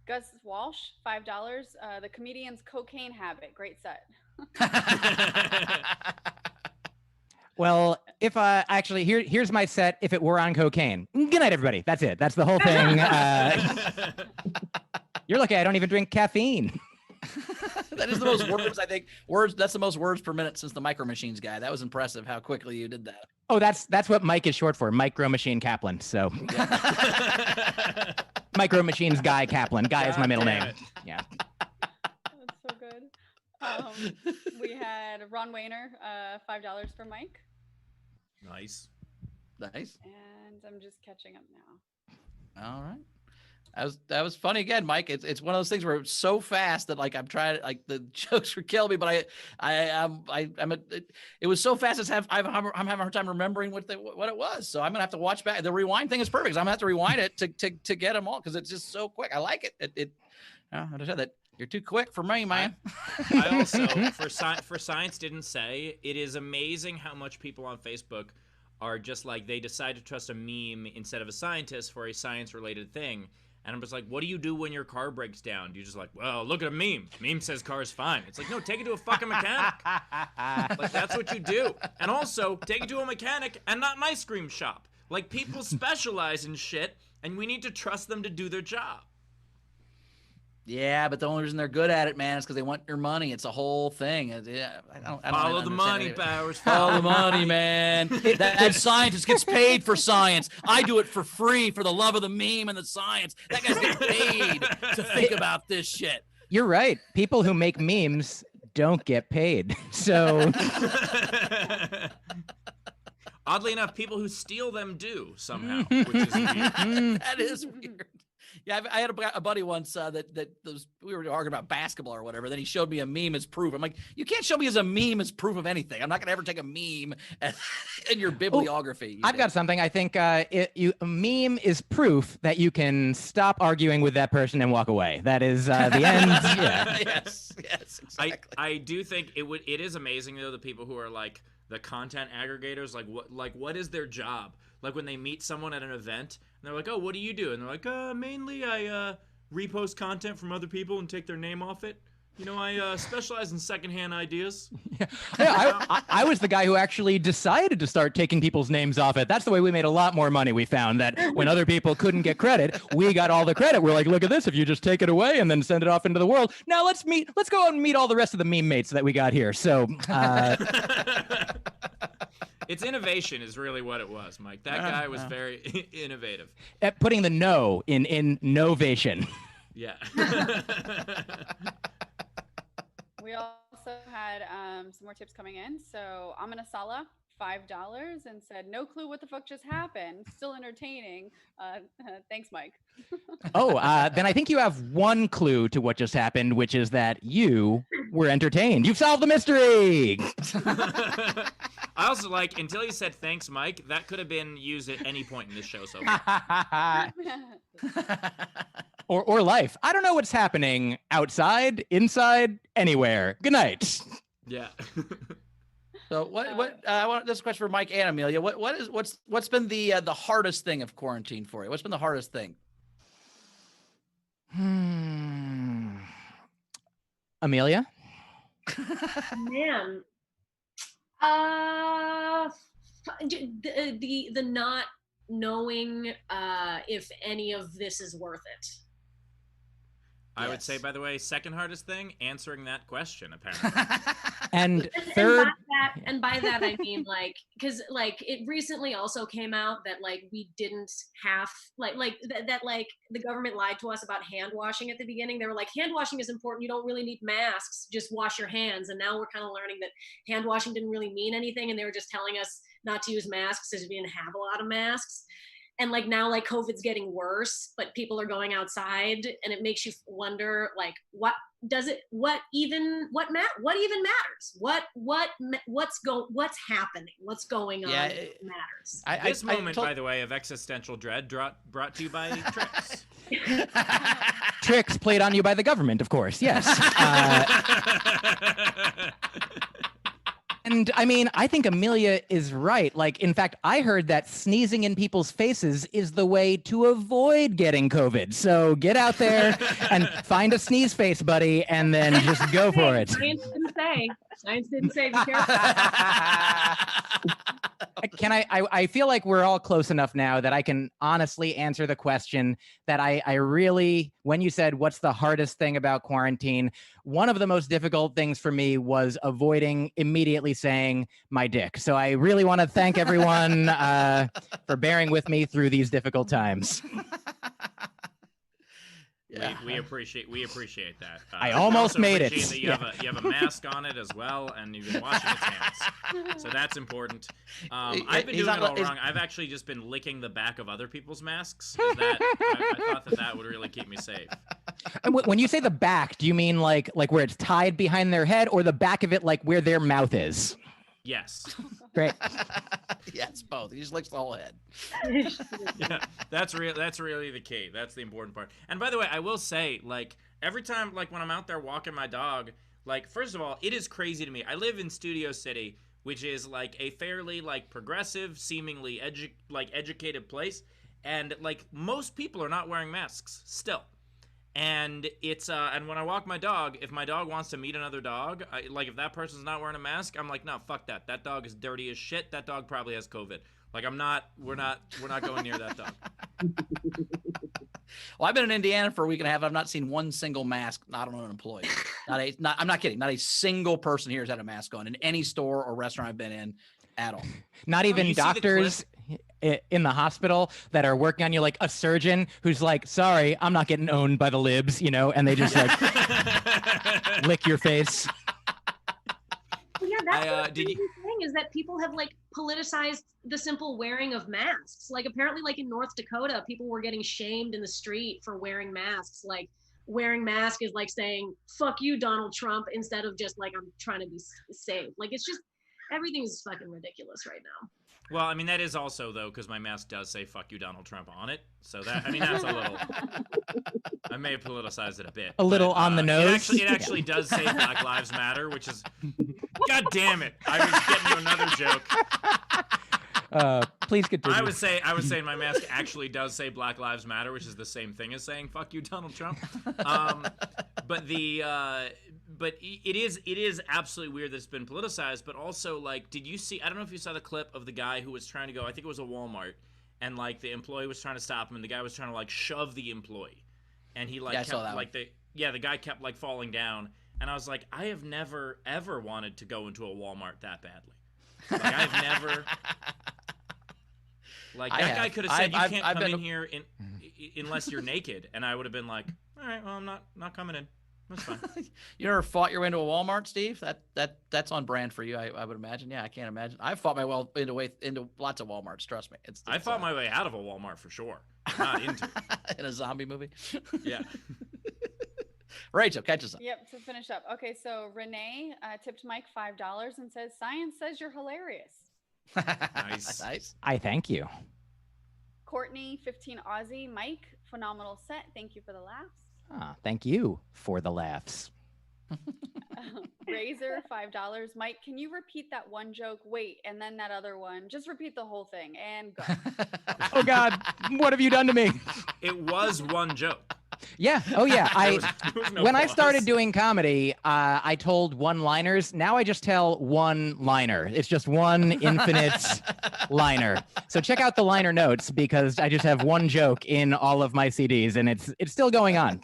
Gus Walsh, $5. The Comedian's Cocaine Habit. Great set. Well, if actually here's my set if it were on cocaine. Good night, everybody. That's it. That's the whole thing. You're lucky I don't even drink caffeine. That is the most words, I think. That's the most words per minute since the Micro Machines guy. That was impressive how quickly you did that. Oh, that's what Mike is short for, Micro Machine Kaplan. So Micro Machines guy Kaplan. Guy is my middle name. Yeah. That's so good. We had Ron Wayner, $5 for Mike. Nice. And I'm just catching up now. All right. That was funny again, Mike. It's one of those things where it's so fast that like I'm trying, like the jokes would kill me, but it was so fast I'm having a hard time remembering what it was. So I'm gonna have to watch back. The rewind thing is perfect. I'm gonna have to rewind it to get them all because it's just so quick. I like it. I said that. You're too quick for me, man. I also, for Science Didn't Say, it is amazing how much people on Facebook are just like, they decide to trust a meme instead of a scientist for a science-related thing. And I'm just like, what do you do when your car breaks down? You're just like, well, look at a meme. Meme says car's fine. It's like, no, take it to a fucking mechanic. Like, that's what you do. And also, take it to a mechanic and not an ice cream shop. Like, people specialize in shit, and we need to trust them to do their job. Yeah, but the only reason they're good at it, man, is because they want your money. It's a whole thing. I don't follow the money, Powers. Follow the money, man. That scientist gets paid for science. I do it for free for the love of the meme and the science. That guy's getting paid to think about this shit. You're right. People who make memes don't get paid. So oddly enough, people who steal them do somehow, which is weird. That is weird. Yeah, I had a buddy once we were arguing about basketball or whatever. Then he showed me a meme as proof. I'm like, you can't show me as a meme as proof of anything. I'm not gonna ever take a meme in your bibliography. I've got something. I think a meme is proof that you can stop arguing with that person and walk away. That is the end. Yeah. Yes, exactly. I do think it is amazing though, the people who are like the content aggregators, what is their job? Like when they meet someone at an event and they're like, "Oh, what do you do?" And they're like, mainly I repost content from other people and take their name off it. You know, I specialize in secondhand ideas." Yeah, I was the guy who actually decided to start taking people's names off it. That's the way we made a lot more money. We found that when other people couldn't get credit, we got all the credit. We're like, look at this. If you just take it away and then send it off into the world. Now let's go out and meet all the rest of the meme mates that we got here. So it's innovation is really what it was, Mike. That guy was very innovative. At putting the no in innovation. Yeah. We also had some more tips coming in. So Amina Sala, $5, and said, "No clue what the fuck just happened. Still entertaining. Thanks, Mike." Then I think you have one clue to what just happened, which is that you were entertained. You've solved the mystery. I also until you said "thanks, Mike," that could have been used at any point in this show so far. or life. I don't know what's happening outside, inside, anywhere. Good night. Yeah. So I want this question for Mike and Emilia. What's been the hardest thing of quarantine for you? What's been the hardest thing? Amelia? Man. The not knowing if any of this is worth it. I would say, by the way, second hardest thing, answering that question, apparently. And third, and by that I mean because it recently also came out that we didn't have that the government lied to us about hand washing at the beginning. They were like, hand washing is important, you don't really need masks, just wash your hands. And now we're kind of learning that hand washing didn't really mean anything, and they were just telling us not to use masks because we didn't have a lot of masks. And now COVID's getting worse, but people are going outside, and it makes you wonder what even matters? What's happening? What's going on matters? This moment, by the way, of existential dread brought to you by Tricks. Tricks played on you by the government, of course. Yes. And I mean, I think Emilia is right. In fact, I heard that sneezing in people's faces is the way to avoid getting COVID. So get out there and find a sneeze face, buddy, and then just go for it. Science didn't say. Be careful. I feel like we're all close enough now that I can honestly answer the question that I really, when you said, what's the hardest thing about quarantine? One of the most difficult things for me was avoiding immediately saying my dick. So I really want to thank everyone for bearing with me through these difficult times. Yeah. We appreciate that. I almost made it. That you have a mask on it as well, and you've been washing its hands. So that's important. I've been doing it all wrong. I've actually just been licking the back of other people's masks. I thought that would really keep me safe. And when you say the back, do you mean like where it's tied behind their head, or the back of it where their mouth is? Yes. Great. Yes, both. He just licks the whole head. Yeah, that's really the key. That's the important part. And by the way, I will say, every time, when I'm out there walking my dog, first of all, it is crazy to me. I live in Studio City, which is a fairly progressive, seemingly educated place, and most people are not wearing masks still. And it's and when I walk my dog, if my dog wants to meet another dog, if that person's not wearing a mask, I'm like, no, fuck that. That dog is dirty as shit. That dog probably has COVID. We're not going near that dog. Well, I've been in Indiana for a week and a half. I've not seen one single mask not on an employee. I'm not kidding. Not a single person here has had a mask on in any store or restaurant I've been in at all. Not even doctors in the hospital that are working on you, a surgeon who's sorry, I'm not getting owned by the libs, and they just lick your face. Yeah, that's the thing. is that people have like politicized the simple wearing of masks. Like apparently like in North Dakota, people were getting shamed in the street for wearing masks. Like wearing mask is like saying, fuck you, Donald Trump, instead of just like, I'm trying to be safe. Like it's just, everything's fucking ridiculous right now. Well, I mean, that is also, though, because my mask does say "fuck you, Donald Trump" on it. So that, I mean, that's a little. I may have politicized it a bit. A little on the nose. It actually does say Black Lives Matter, which is. God damn it! I was getting to another joke. Please continue. I was saying my mask actually does say Black Lives Matter, which is the same thing as saying "fuck you, Donald Trump." But it is absolutely weird that it's been politicized. But also, like, did you see? I don't know if you saw the clip of the guy who was trying to go. I think it was a Walmart, and like the employee was trying to stop him, and the guy was trying to like shove the employee, and he like kept like the guy kept like falling down, and I was like, I have never ever wanted to go into a Walmart that badly. Like I have never. Like that guy could have said, "You can't come in here unless you're naked," and I would have been like, "All right, well, I'm not coming in. That's fine." You never fought your way into a Walmart, Steve? That's on brand for you, I would imagine. Yeah, I can't imagine. I've fought my way into lots of Walmarts. Trust me. I fought my way out of a Walmart for sure. Not into it. In a zombie movie. Yeah. Rachel, catch us up. Yep, to finish up. Okay, so Renee tipped Mike $5 and says, "Science says you're hilarious." Nice. Nice. I thank you. Courtney, 15 Aussie. Mike, phenomenal set. Thank you for the laughs. Thank you for the laughs. Razor, $5. Mike, can you repeat that one joke? Wait, and then that other one. Just repeat the whole thing and go. Oh God, what have you done to me? It was one joke. Yeah. Oh yeah. There was no When I pause. started doing comedy, I told one-liners. Now I just tell one liner. It's just one infinite liner. So check out the liner notes because I just have one joke in all of my CDs, and it's still going on.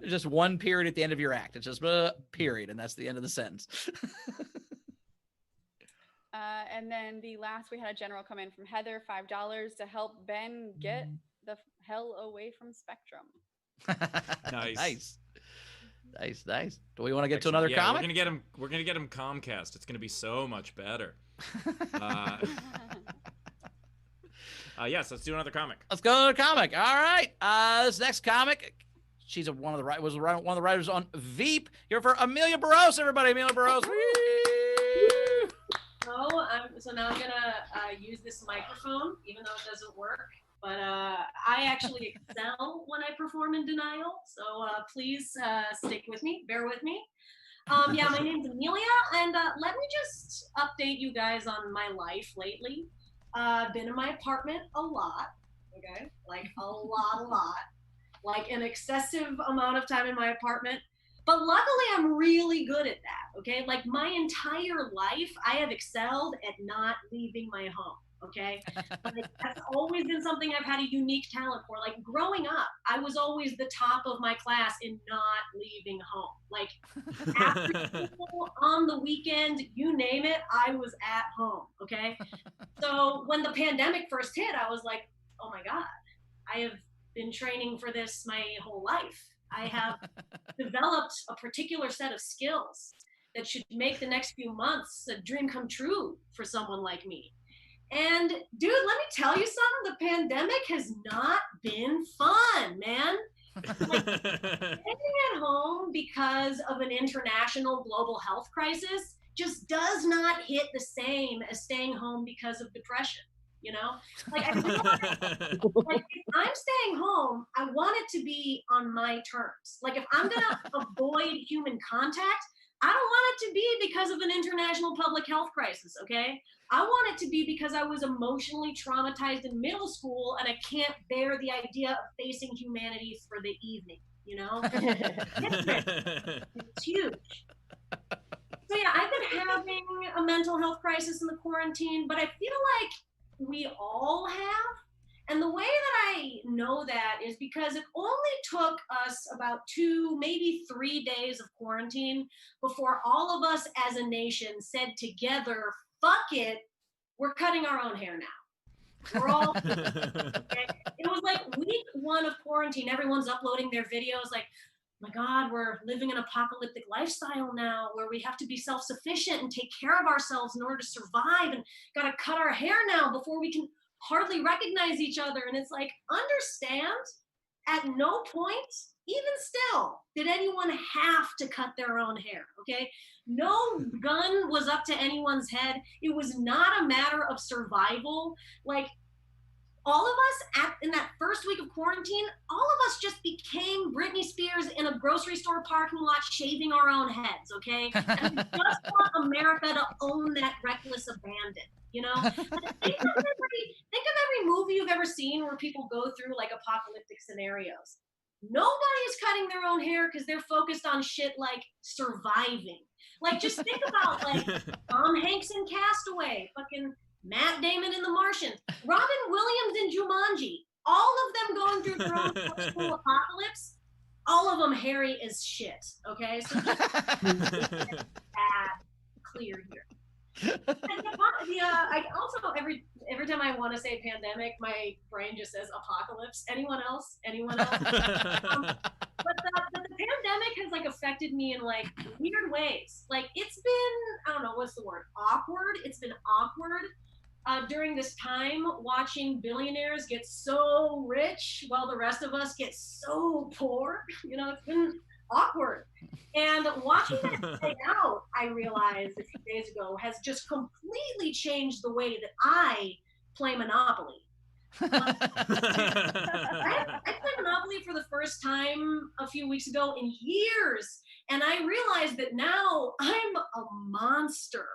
Just one period at the end of your act. It's just period, and that's the end of the sentence. And then the last, we had a general come in from Heather, $5 to help Ben get the hell away from Spectrum. Nice. Nice. Do we want to get to another comic? We're gonna get him Comcast. It's gonna be so much better. Yes, let's do another comic. Let's go to another comic. All right. This next comic, she's one of the writers on Veep. Here for Emilia Barrosse, everybody. Emilia Barrosse. So now I'm gonna use this microphone, even though it doesn't work. But I actually excel when I perform in denial. So please stick with me, bear with me. Yeah, my name's Emilia, and let me just update you guys on my life lately. Been in my apartment a lot, okay? Like a lot. Like an excessive amount of time in my apartment. But luckily, I'm really good at that, okay? Like my entire life, I have excelled at not leaving my home, okay? Like, that's always been something I've had a unique talent for. Like growing up, I was always the top of my class in not leaving home. Like after school, on the weekend, you name it, I was at home, okay? So when the pandemic first hit, I was like, oh my God, I have been training for this my whole life. I have developed a particular set of skills that should make the next few months a dream come true for someone like me. And dude, let me tell you something, the pandemic has not been fun, man. Like, staying at home because of an international global health crisis just does not hit the same as staying home because of depression. You know, like, I feel like if I'm staying home, I want it to be on my terms. Like if I'm gonna avoid human contact, I don't want it to be because of an international public health crisis, okay? I want it to be because I was emotionally traumatized in middle school and I can't bear the idea of facing humanity for the evening, you know? It's huge. So yeah, I've been having a mental health crisis in the quarantine, but I feel like we all have. And the way that I know that is because it only took us about 2, maybe 3 days of quarantine before all of us as a nation said together, fuck it, we're cutting our own hair now. We're all, okay? It was like week 1 of quarantine, everyone's uploading their videos like, my God, we're living an apocalyptic lifestyle now where we have to be self-sufficient and take care of ourselves in order to survive, and got to cut our hair now before we can hardly recognize each other. And it's like, understand, at no point, even still, did anyone have to cut their own hair, okay? No gun was up to anyone's head. It was not a matter of survival. Like, all of us in that first week of quarantine, all of us just became Britney Spears in a grocery store parking lot shaving our own heads, okay? And we just want America to own that reckless abandon, you know? Think of every movie you've ever seen where people go through like apocalyptic scenarios. Nobody is cutting their own hair because they're focused on shit like surviving. Like, just think about like Tom Hanks in Castaway, fucking Matt Damon in The Martian, Robin Williams in Jumanji, all of them going through their own personal apocalypse, all of them hairy as shit, okay? So just that clear here. I also, every time I want to say pandemic, my brain just says apocalypse. Anyone else? But the pandemic has like affected me in like weird ways. Like, it's been, I don't know, what's the word? Awkward. It's been awkward. During this time, watching billionaires get so rich while the rest of us get so poor. You know, it's been awkward. And watching that play out, I realized a few days ago, has just completely changed the way that I play Monopoly. I played Monopoly for the first time a few weeks ago in years, and I realized that now I'm a monster.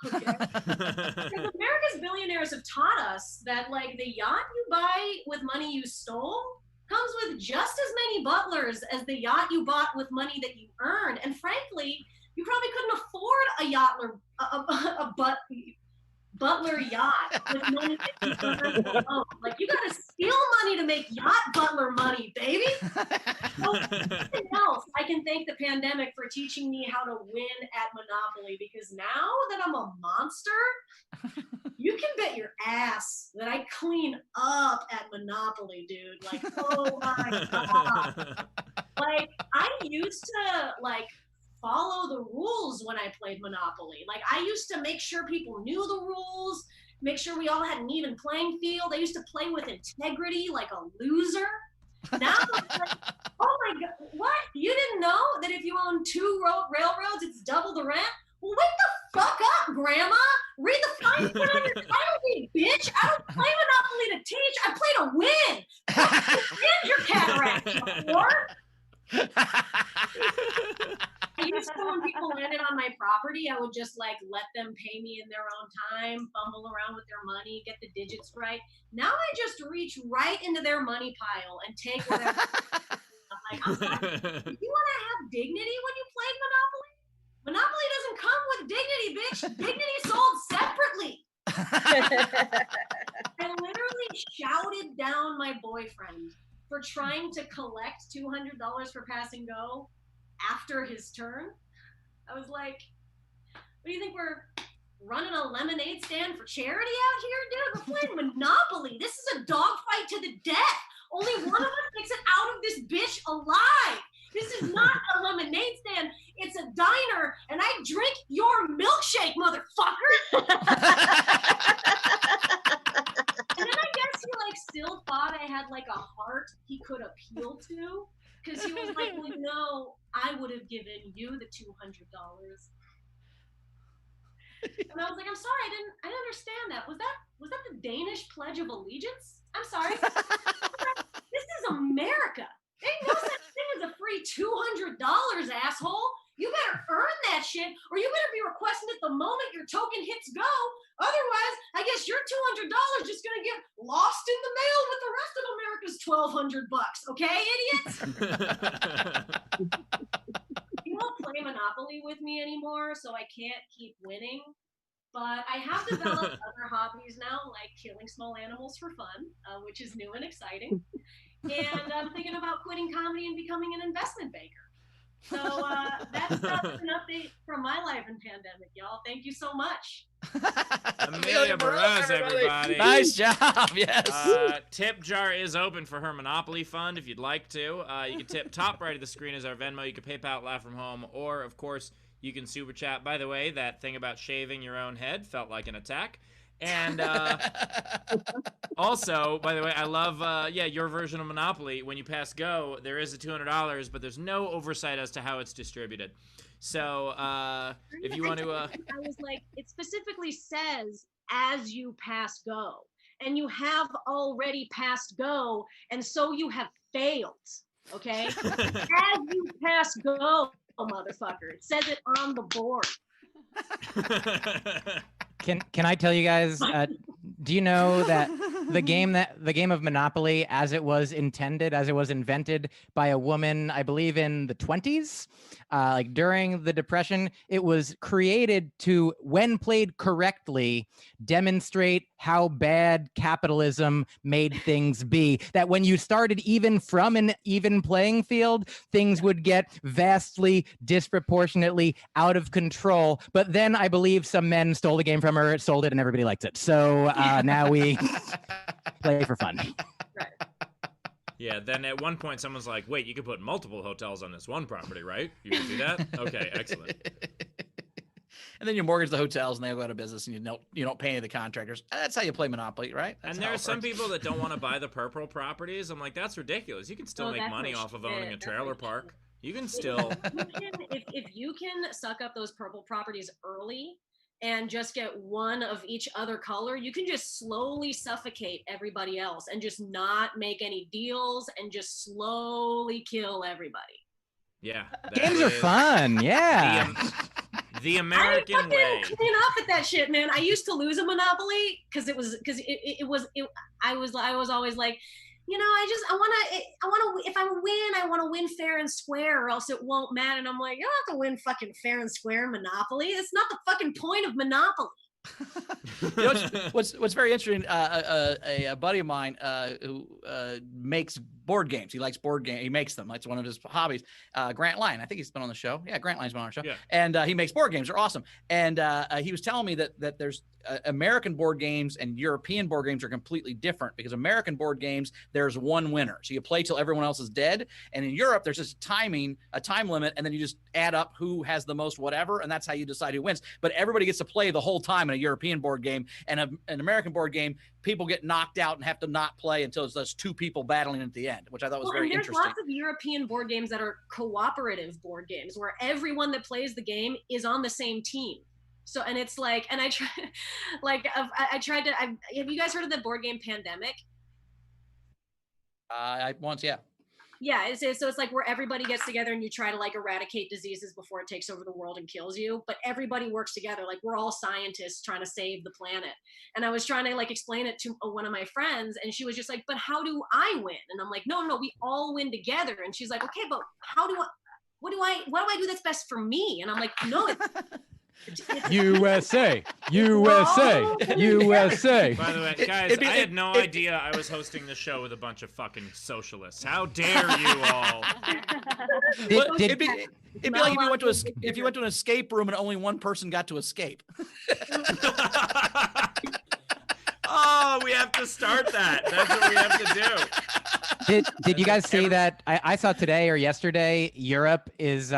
Okay. Because America's billionaires have taught us that, like, the yacht you buy with money you stole comes with just as many butlers as the yacht you bought with money that you earned. And frankly, you probably couldn't afford a butler yacht with money that you earned alone. Like, you gotta steal money to make yacht butler money, baby. So, something else, I can thank the pandemic for teaching me how to win at Monopoly, because now that I'm a monster, you can bet your ass that I clean up at Monopoly, dude. Like, oh my God. Like, I used to, like, follow the rules when I played Monopoly. Like, I used to make sure people knew the rules, make sure we all had an even playing field. I used to play with integrity like a loser. Now it's like, oh my God, what? You didn't know that if you own 2 railroads, it's double the rent? Well, wake the fuck up, Grandma. Read the fine print on your title deed, bitch. I don't play Monopoly to teach. I play to win. And your cataract, you whore. I used to, when people landed on my property, I would just like let them pay me in their own time, fumble around with their money, get the digits right. Now I just reach right into their money pile and take whatever. I'm like, you want to have dignity when you play Monopoly? Monopoly doesn't come with dignity, bitch. Dignity sold separately. I literally shouted down my boyfriend for trying to collect $200 for pass and go after his turn. I was like, what do you think, we're running a lemonade stand for charity out here, dude? We're playing Monopoly. This is a dogfight to the death. Only one of us makes it out of this bitch alive. This is not a lemonade stand. It's a diner, and I drink your milkshake, motherfucker. And then I guess he like still thought I had like a heart he could appeal to, because he was like, well, no, I would have given you the $200. And I was like, I'm sorry, I didn't understand that. Was that the Danish Pledge of Allegiance? I'm sorry. This is America. There ain't no such thing as a free $200, asshole. You better earn that shit, or you better be requesting it the moment your token hits go. Otherwise, I guess your $200 just gonna get lost in the mail with the rest of America's $1,200. Okay, idiots? You won't play Monopoly with me anymore, so I can't keep winning. But I have developed other hobbies now, like killing small animals for fun, which is new and exciting. And I'm thinking about quitting comedy and becoming an investment banker. So that's an update from my life in pandemic, y'all. Thank you so much. Amelia Barrosse, everybody. Nice job. Yes. Tip jar is open for her Monopoly fund if you'd like to. You can tip top right of the screen as our Venmo. You can PayPal, Laugh from Home, or of course you can super chat. By the way, that thing about shaving your own head felt like an attack. And also, by the way, I love your version of Monopoly. When you pass go, there is a $200, but there's no oversight as to how it's distributed. So if you want to, I was like, it specifically says as you pass go, and you have already passed go, and so you have failed. Okay, as you pass go, motherfucker. It says it on the board. Can I tell you guys? Do you know that the game of Monopoly, as it was intended, as it was invented by a woman, I believe in the 20s, like during the Depression, it was created to, when played correctly, demonstrate how bad capitalism made things be. That when you started even from an even playing field, things would get vastly, disproportionately out of control. But then I believe some men stole the game from her, sold it, and everybody liked it. So now we play for fun. Right. Yeah, then at one point someone's like, wait, you can put multiple hotels on this one property, right? You can do that? Okay, excellent. And then you mortgage the hotels and they go out of business and you don't pay any of the contractors. That's how you play Monopoly, right? That's and there are some people that don't want to buy the purple properties. I'm like, that's ridiculous. You can still make money off of owning a trailer park. You can still... if you can suck up those purple properties early and just get one of each other color, you can just slowly suffocate everybody else and just not make any deals and just slowly kill everybody. Yeah. Games are fun. Yeah. The American way. Clean up at that shit, man. I used to lose a Monopoly because I was always like, I want to, if I win, I want to win fair and square or else it won't matter. And I'm like, you don't have to win fucking fair and square in Monopoly. It's not the fucking point of Monopoly. What's very interesting, a buddy of mine who makes board games. He likes board games. He makes them. That's one of his hobbies. Grant Lyon. I think he's been on the show. Yeah, Grant Lyon's been on our show. Yeah. And he makes board games. They're awesome. And he was telling me that there's American board games and European board games are completely different because American board games, there's one winner. So you play till everyone else is dead. And in Europe, there's just a time limit, and then you just add up who has the most whatever, and that's how you decide who wins. But everybody gets to play the whole time in a European board game. And an American board game, people get knocked out and have to not play until it's those two people battling at the end, which I thought was very interesting. There's lots of European board games that are cooperative board games where everyone that plays the game is on the same team. So, and it's like, and I tried to, have you guys heard of the board game Pandemic? Once, yeah. Yeah, so it's like where everybody gets together and you try to like eradicate diseases before it takes over the world and kills you. But everybody works together. Like we're all scientists trying to save the planet. And I was trying to like explain it to one of my friends, and she was just like, "But how do I win?" And I'm like, "No, we all win together." And she's like, "Okay, but what do I do that's best for me?" And I'm like, "No." USA, USA, USA. By the way, guys, I had no idea I was hosting the show with a bunch of fucking socialists. How dare you all? It'd be like if you went to an escape room and only one person got to escape. Oh, we have to start that. That's what we have to do. Did you guys see that? I saw today or yesterday, Europe is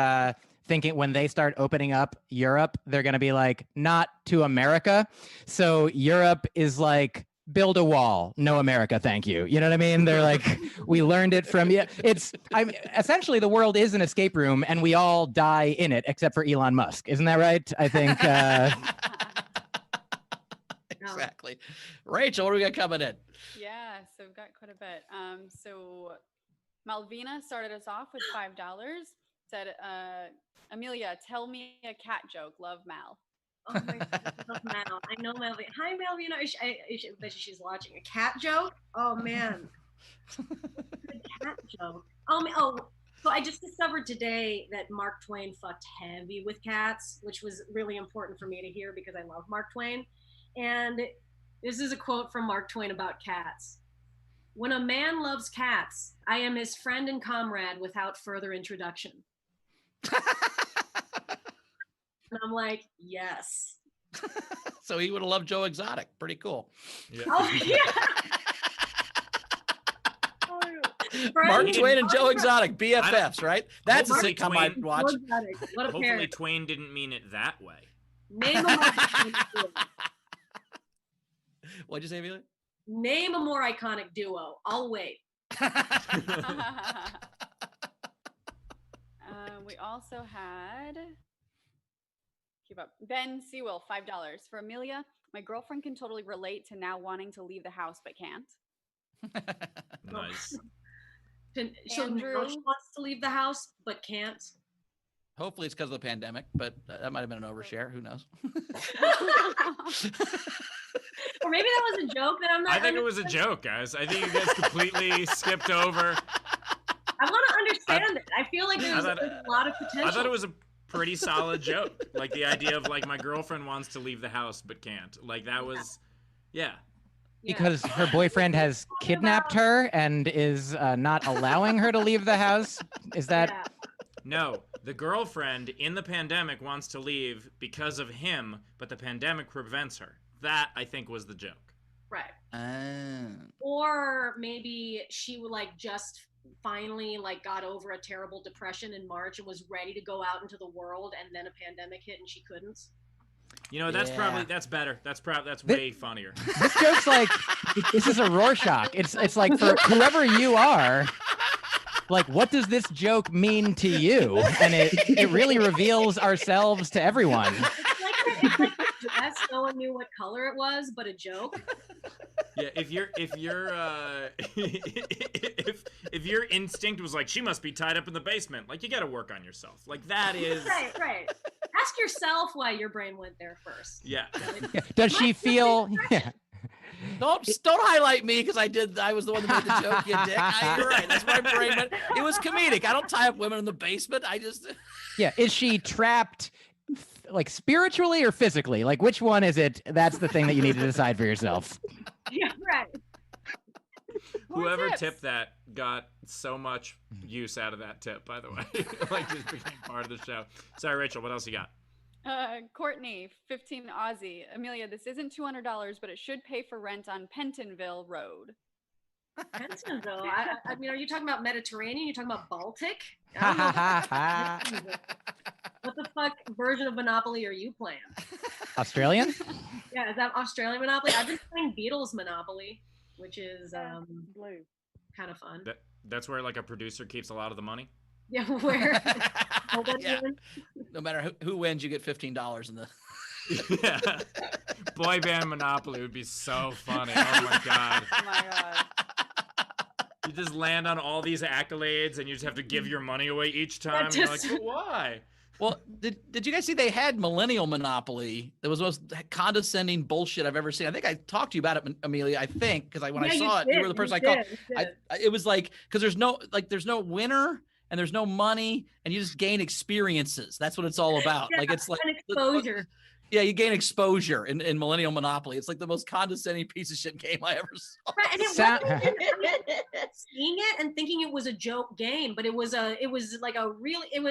thinking when they start opening up Europe, they're going to be like, not to America. So Europe is like, build a wall. No America, thank you. You know what I mean? They're like, we learned it from, essentially the world is an escape room and we all die in it, except for Elon Musk. Isn't that right? I think. Exactly. Rachel, what do we got coming in? Yeah, so we've got quite a bit. So Malvina started us off with $5. Said, Emilia, tell me a cat joke. Love Mal. Oh my God, I love Mal. I know Malvina. Hi, Malvina. I bet she's watching. A cat joke? Oh, man. A cat joke. So I just discovered today that Mark Twain fucked heavy with cats, which was really important for me to hear because I love Mark Twain. And this is a quote from Mark Twain about cats. When a man loves cats, I am his friend and comrade without further introduction. And I'm like, yes. So he would have loved Joe Exotic. Pretty cool. Yeah. Oh yeah. Mark Twain and Joe Exotic, BFFs, right? That's a Hopefully sitcom I'd watch. What a Hopefully pair. Twain didn't mean it that way. Name a more What'd you say, Emilia? Name a more iconic duo. I'll wait. We also had, keep up, Ben Sewell, $5. For Emilia, my girlfriend can totally relate to now wanting to leave the house but can't. Nice. So Andrew? now she wants to leave the house but can't. Hopefully it's because of the pandemic, but that might have been an overshare. Who knows? Or maybe that was a joke that I'm not. I think it was a joke, guys. I think you guys completely skipped over. I want to understand it. I feel like there's a lot of potential. I thought it was a pretty solid joke. Like the idea of like my girlfriend wants to leave the house but can't. Like that was, yeah. Because her boyfriend has kidnapped her and is not allowing her to leave the house. Is that? Yeah. No, the girlfriend in the pandemic wants to leave because of him, but the pandemic prevents her. That I think was the joke. Right. Or maybe she would like just finally like got over a terrible depression in March and was ready to go out into the world, and then a pandemic hit and she couldn't. You know, that's probably that's better. That's way funnier. This joke's like this is a Rorschach. It's like for whoever you are. Like, what does this joke mean to you? And it really reveals ourselves to everyone. It's like a dress, no one knew what color it was, but a joke. Yeah, if your instinct was like she must be tied up in the basement, like you got to work on yourself. Like that is right. Ask yourself why your brain went there first. Yeah. Yeah. Does she feel? Yeah. Don't highlight me because I was the one that made the joke, you dick. You're right. That's my brain went. It was comedic. I don't tie up women in the basement. I just. Yeah. Is she trapped, like spiritually or physically? Like which one is it? That's the thing that you need to decide for yourself. Yeah, right. Whoever tipped that got so much use out of that tip, by the way. Like just became part of the show. Sorry, Rachel, what else you got? Courtney, 15 Aussie. Amelia, this isn't $200, but it should pay for rent on Pentonville Road. Pentonville? I mean, are you talking about Mediterranean? You're talking about Baltic? What the fuck version of Monopoly are you playing? Australian? Yeah, is that Australian Monopoly? I've been playing Beatles Monopoly, which is blue. Kind of fun. That's where like a producer keeps a lot of the money. Yeah, where yeah. No matter who wins, you get $15 in the. Yeah. Boy band Monopoly would be so funny. Oh my god. Oh my god. You just land on all these accolades and you just have to give your money away each time. And you're like, but why? Well, did you guys see they had Millennial Monopoly? That was the most condescending bullshit I've ever seen. I think I talked to you about it, Emilia. I think because when I saw it, you were the person I called. It was like because there's no winner and there's no money and you just gain experiences. That's what it's all about. Yeah, like it's like exposure. Yeah, you gain exposure in Millennial Monopoly. It's like the most condescending piece of shit game I ever saw. Right, and it wasn't seeing it and thinking it was a joke game, but it was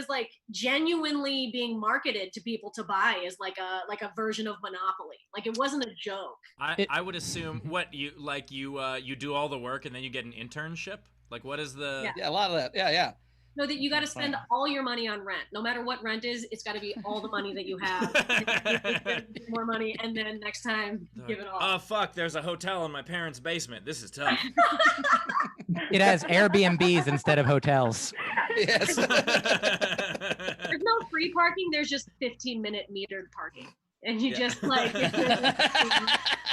like genuinely being marketed to people to buy as like a version of Monopoly. Like it wasn't a joke. I would assume you do all the work and then you get an internship. Like what is the? Yeah, a lot of that. Yeah. No, that you got to spend all your money on rent. No matter what rent is, it's got to be all the money that you have. More money, and then next time, give it all. Oh, fuck, there's a hotel in my parents' basement. This is tough. It has Airbnbs instead of hotels. Yes. There's no free parking. There's just 15-minute metered parking. And you just like...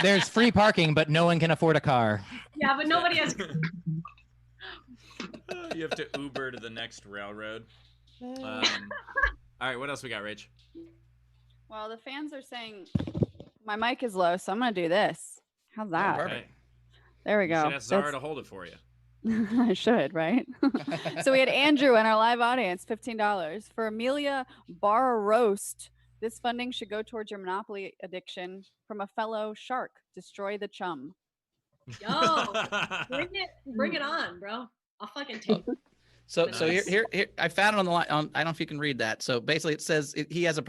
There's free parking, but no one can afford a car. Yeah, but nobody has... You have to Uber to the next railroad. All right, what else we got, Rach? Well, the fans are saying my mic is low, so I'm going to do this. How's that? Okay. There we go. You should ask Zara to hold it for you. I should, right? So we had Andrew in our live audience, $15. For Emilia Barrosse, this funding should go towards your Monopoly addiction from a fellow shark. Destroy the chum. Yo, bring it on, bro. I'll fucking take it. So Nice. here I found it on the line. I don't know if you can read that. So basically, it says he has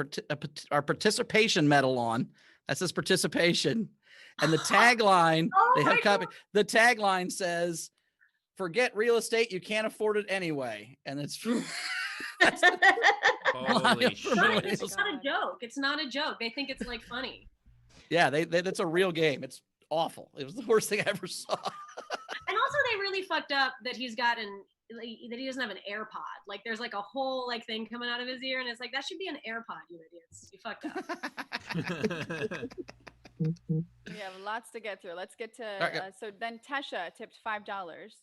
our participation medal on. That says participation, and the tagline they have copy. The tagline says, "Forget real estate, you can't afford it anyway," and it's. Holy It's shit. not a joke. It's not a joke. They think it's like funny. Yeah, that's a real game. It's awful. It was the worst thing I ever saw. And also, they really fucked up that he's got that he doesn't have an AirPod. Like, there's like a whole like thing coming out of his ear, and it's like that should be an AirPod. You idiots! You fucked up. We have lots to get through. Let's get to so then Tesha tipped $5.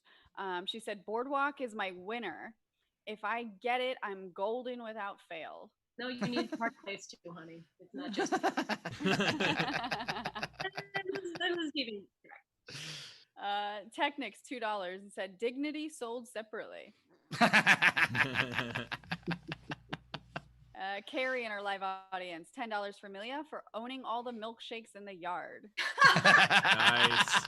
She said, "Boardwalk is my winner. If I get it, I'm golden without fail." No, you need Park Place too, honey. It's not just. This is keeping track. Technics $2 and said, "Dignity sold separately." Carrie in our live audience, $10 for Emilia for owning all the milkshakes in the yard. Nice.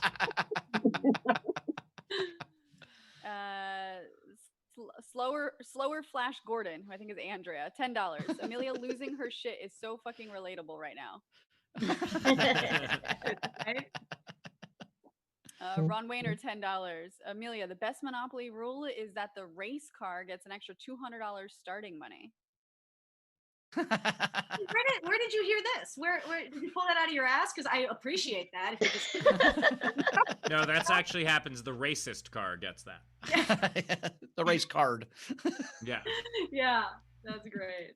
Slower Flash Gordon, who I think is Andrea, $10. Emilia losing her shit is so fucking relatable right now. Ron Wayner, $10. Emilia, the best Monopoly rule is that the race car gets an extra $200 starting money. Where did you hear this? Where did you pull that out of your ass? Because I appreciate that. If you just... No, that's actually happens. The racist car gets that. The race card. Yeah. Yeah, that's great.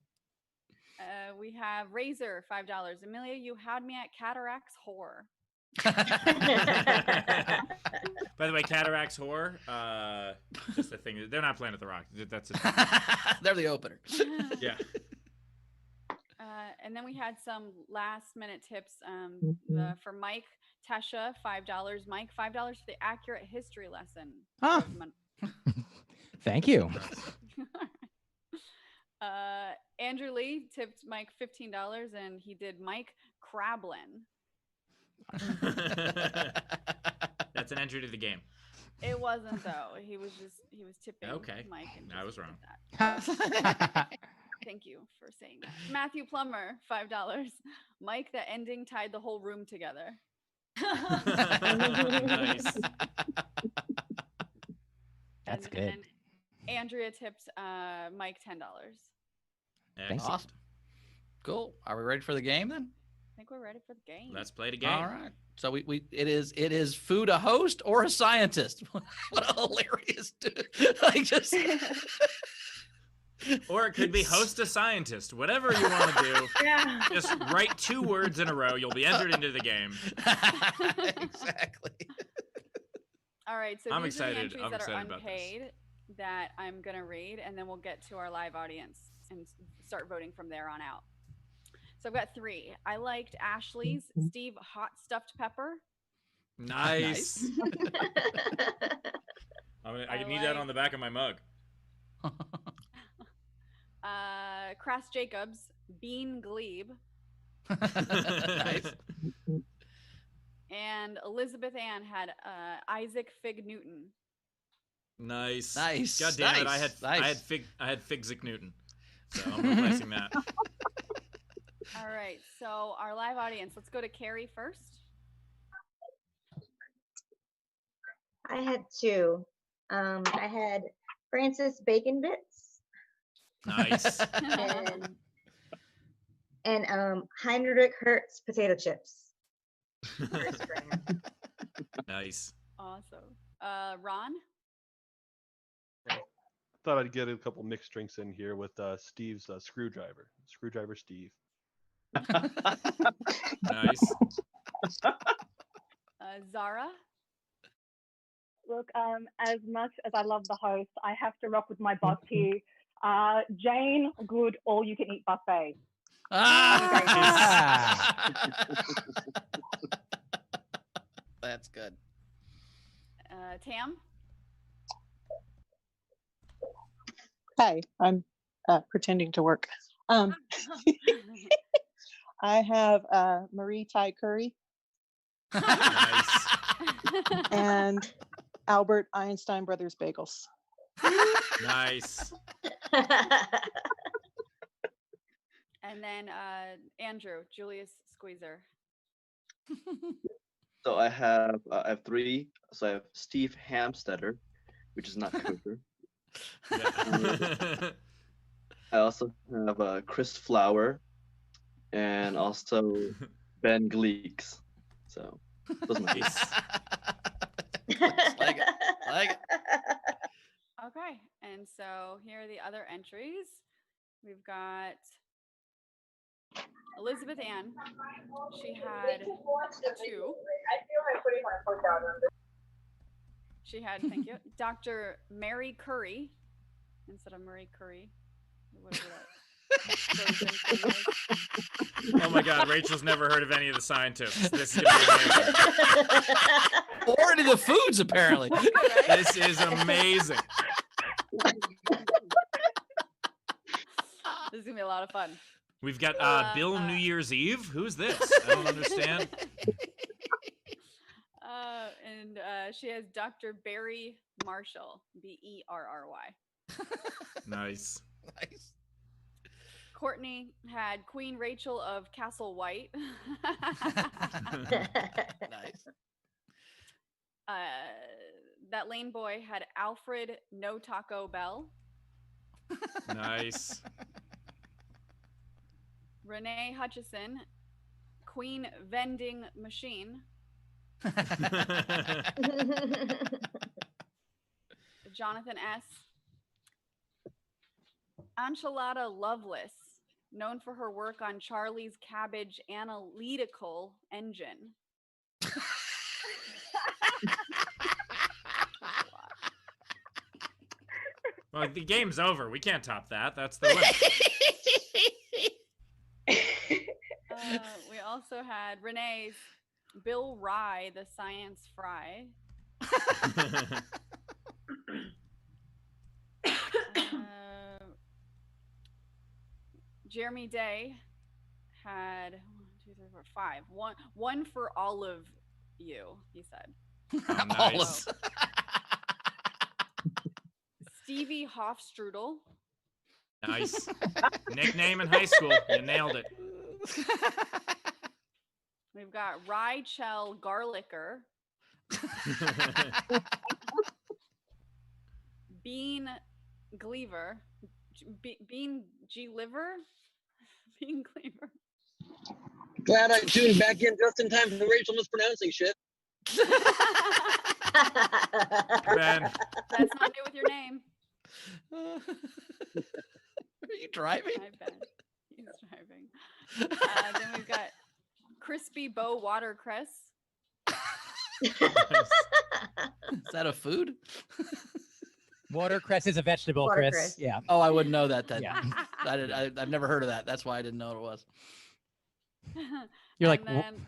We have Razor, $5. Emilia, you had me at Cataracts whore. By the way, Cataracts whore. Just the thing. They're not playing at the Rock. That's it. They're the opener. Yeah. And then we had some last minute tips for Mike, Tesha, $5. Mike, $5 for the accurate history lesson. Ah. Thank you. Andrew Lee tipped Mike $15, and he did Mike Crablin. That's an entry to the game. It wasn't though. He was tipping. Okay. Mike. And I was wrong. Thank you for saying that. Matthew Plummer, $5. Mike, the ending tied the whole room together. Nice. That's good. And Andrea tipped Mike $10. Excellent. Awesome. Cool. Are we ready for the game then? I think we're ready for the game. Let's play the game. All right. So it is food a host or a scientist? What a hilarious dude. Like just Or it could be host a scientist. Whatever you want to do. Yeah. Just write 2 words in a row. You'll be entered into the game. Exactly. All right, so I'm these are the excited. entries I'm that are excited about this. unpaid that I'm gonna read, and then we'll get to our live audience and start voting from there on out. So I've got 3. I liked Ashley's Steve hot stuffed pepper. Nice. I need that on the back of my mug. Crass Jacobs bean glebe. Nice. And Elizabeth Ann had Isaac Fig Newton. Nice. Nice. God damn it! Nice. I had Figzik Newton, so I'm replacing that. All right, so our live audience. Let's go to Carrie first. I had 2. I had Francis Bacon Bits Nice. and Heinrich Hertz potato chips. Nice. Awesome. Ron? Thought I'd get a couple mixed drinks in here with Steve's screwdriver. Screwdriver Steve. Nice. Zara? Look, as much as I love the host, I have to rock with my boss here. Jane, good all-you-can-eat buffet. That's good. Tam? Hi, I'm pretending to work. I have Marie Thai curry Nice. and Albert Einstein Brothers bagels. Nice. And then Andrew, Julius Squeezer. So I have 3. So I have Steve Hamstetter, which is not Cooper. I also have Chris Flower, and also Ben Gleeks. So those are my Nice. Like it. Like it. Okay, and so here are the other entries. We've got Elizabeth Ann. She had 2. She had, thank you, Dr. Mary Curry instead of Marie Curie. Whatever that version thing is. Oh my God, Rachel's never heard of any of the scientists. This is gonna be amazing. Or any of the foods, apparently. This is amazing. This is gonna be a lot of fun. We've got Bill New Year's Eve. Who's this? I don't understand. And she has Dr. Barry Marshall, Berry. Nice. Nice. Courtney had Queen Rachel of Castle White. Nice. That lane boy had Alfred No Taco Bell. Nice. Renee Hutchison, Queen Vending Machine. Jonathan S. Enchilada Lovelace, known for her work on Charlie's Cabbage Analytical Engine. Well, the game's over. We can't top that. That's the win. We also had Renee's Bill Rye, the Science Fry. Jeremy Day had 1, 2, 3, 4, 5. One for all of you, he said. Oh, nice. Stevie Hofstrudel. Nice. Nickname in high school. You nailed it. We've got Rychel Garlicker. Bean Gleaver. Bean G Liver? Bean Gleaver. Glad I tuned back in just in time for Rachel mispronouncing shit. Ben. That's not new with your name. Are you driving? I bet. He's driving. Then we've got Crispy Bow Watercress. Is that a food? Watercress is a vegetable, Chris. Watercress. Yeah. Oh, I wouldn't know that then. Yeah. I've never heard of that. That's why I didn't know what it was. You're And like, then,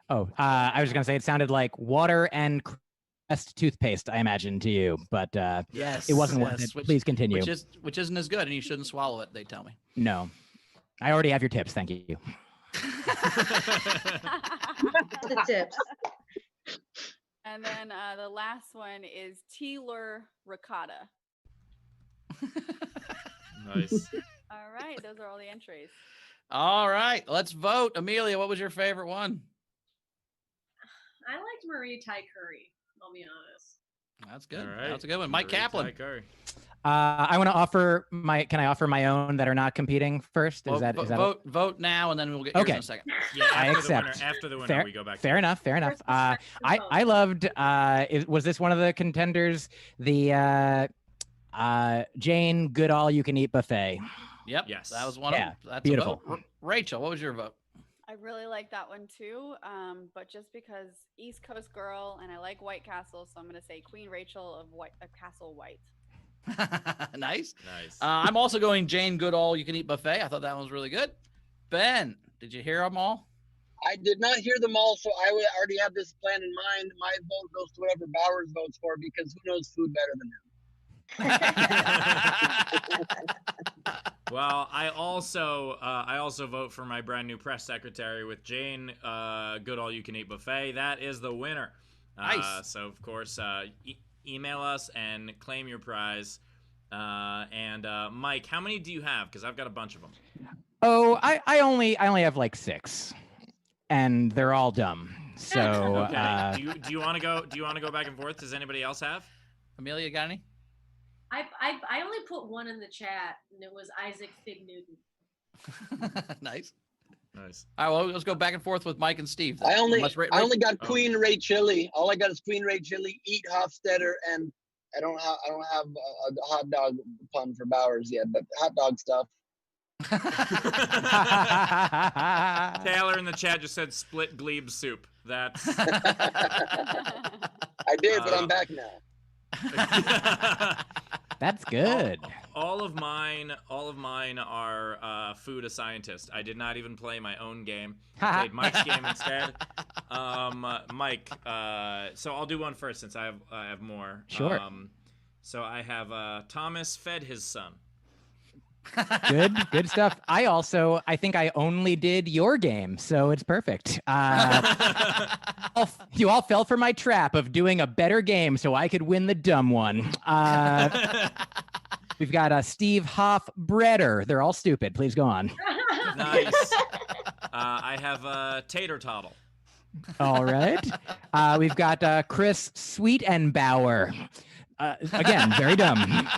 I was going to say it sounded like water and Crest toothpaste, I imagine, to you, but Yes, it wasn't worth yes, it. Please continue. Which isn't as good, and you shouldn't swallow it. They tell me. No, I already have your tips. Thank you. The tips. and then the last one is Teeler Ricotta. Nice. All right, those are all the entries. All right, let's vote. Amelia, what was your favorite one? I liked Marie Ty Curry, I'll be honest. That's good. All right. That's a good one. Mike Marie Kaplan. Ty Curry. I want to offer my. Can I offer my own that are not competing first? Is that vote now, and then we'll get yours Okay. in a second. Yeah, I after accept. The winner, after the winner, Fair, we go back. fair enough. Fair enough. First, I loved. Was this one of the contenders? The Jane Goodall You Can Eat buffet. Yep. Yes. That was one. Yeah, Of them. That's beautiful. A vote. Rachel, what was your vote? I really like that one too, but just because East Coast girl and I like White Castle, so I'm going to say Queen Rachel of Castle White. Nice. Nice. I'm also going Jane Goodall You Can Eat buffet. I thought that one was really good. Ben, did you hear them all? I did not hear them all, so I would already have this plan in mind. My vote goes to whatever Bowers votes for because who knows food better than him? Well, I also vote for my brand new press secretary with Jane Goodall You Can Eat buffet. That is the winner. Nice. So of course, email us and claim your prize. And Mike, how many do you have? Because I've got a bunch of them. Oh, I only have like 6, and they're all dumb. So okay. Do you want to go? Do you want to go back and forth? Does anybody else have? Amelia, got any? I only put one in the chat, and it was Isaac Fig Newton. Nice. Nice. All right, well, let's go back and forth with Mike and Steve. I only got Queen Ray Chili. All I got is Queen Ray Chili, eat Hofstadter, and I don't have a hot dog pun for Bowers yet, but hot dog stuff. Taylor in the chat just said split glebe soup. That's I did, but I'm back now. That's good. All of mine are Food a Scientist. I did not even play my own game. I played Mike's game instead. Mike, so I'll do one first since I have more. Sure. So I have Thomas fed his son. Good stuff. I think I only did your game, so it's perfect. You all fell for my trap of doing a better game so I could win the dumb one. We've got Steve Hoff-Breder. They're all stupid. Please go on. Nice. I have Tater Toddle. All right. We've got Chris Sweetenbauer. Again, very dumb.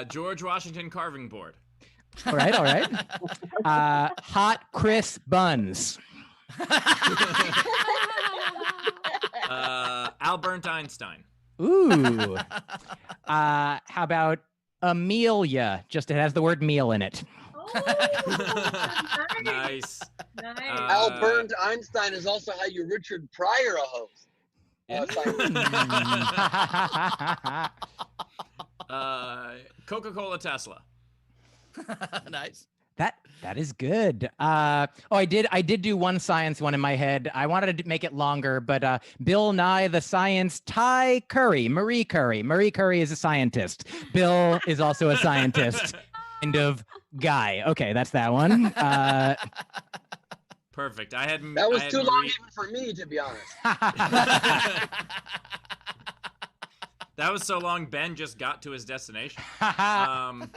George Washington Carving Board. All right. Hot Chris Buns. Albert Einstein. Ooh. How about Emilia? Just it has the word meal in it. Nice. Albert Einstein is also how you Richard Pryor a host. Coca-Cola Tesla. Nice. That is good. I did do one science one in my head. I wanted to make it longer, but Bill Nye the Science Marie Curie. Marie Curie is a scientist. Bill is also a scientist. Kind of guy. Okay, that's that one. Perfect. That was too long even for me, to be honest. That was so long, Ben just got to his destination. That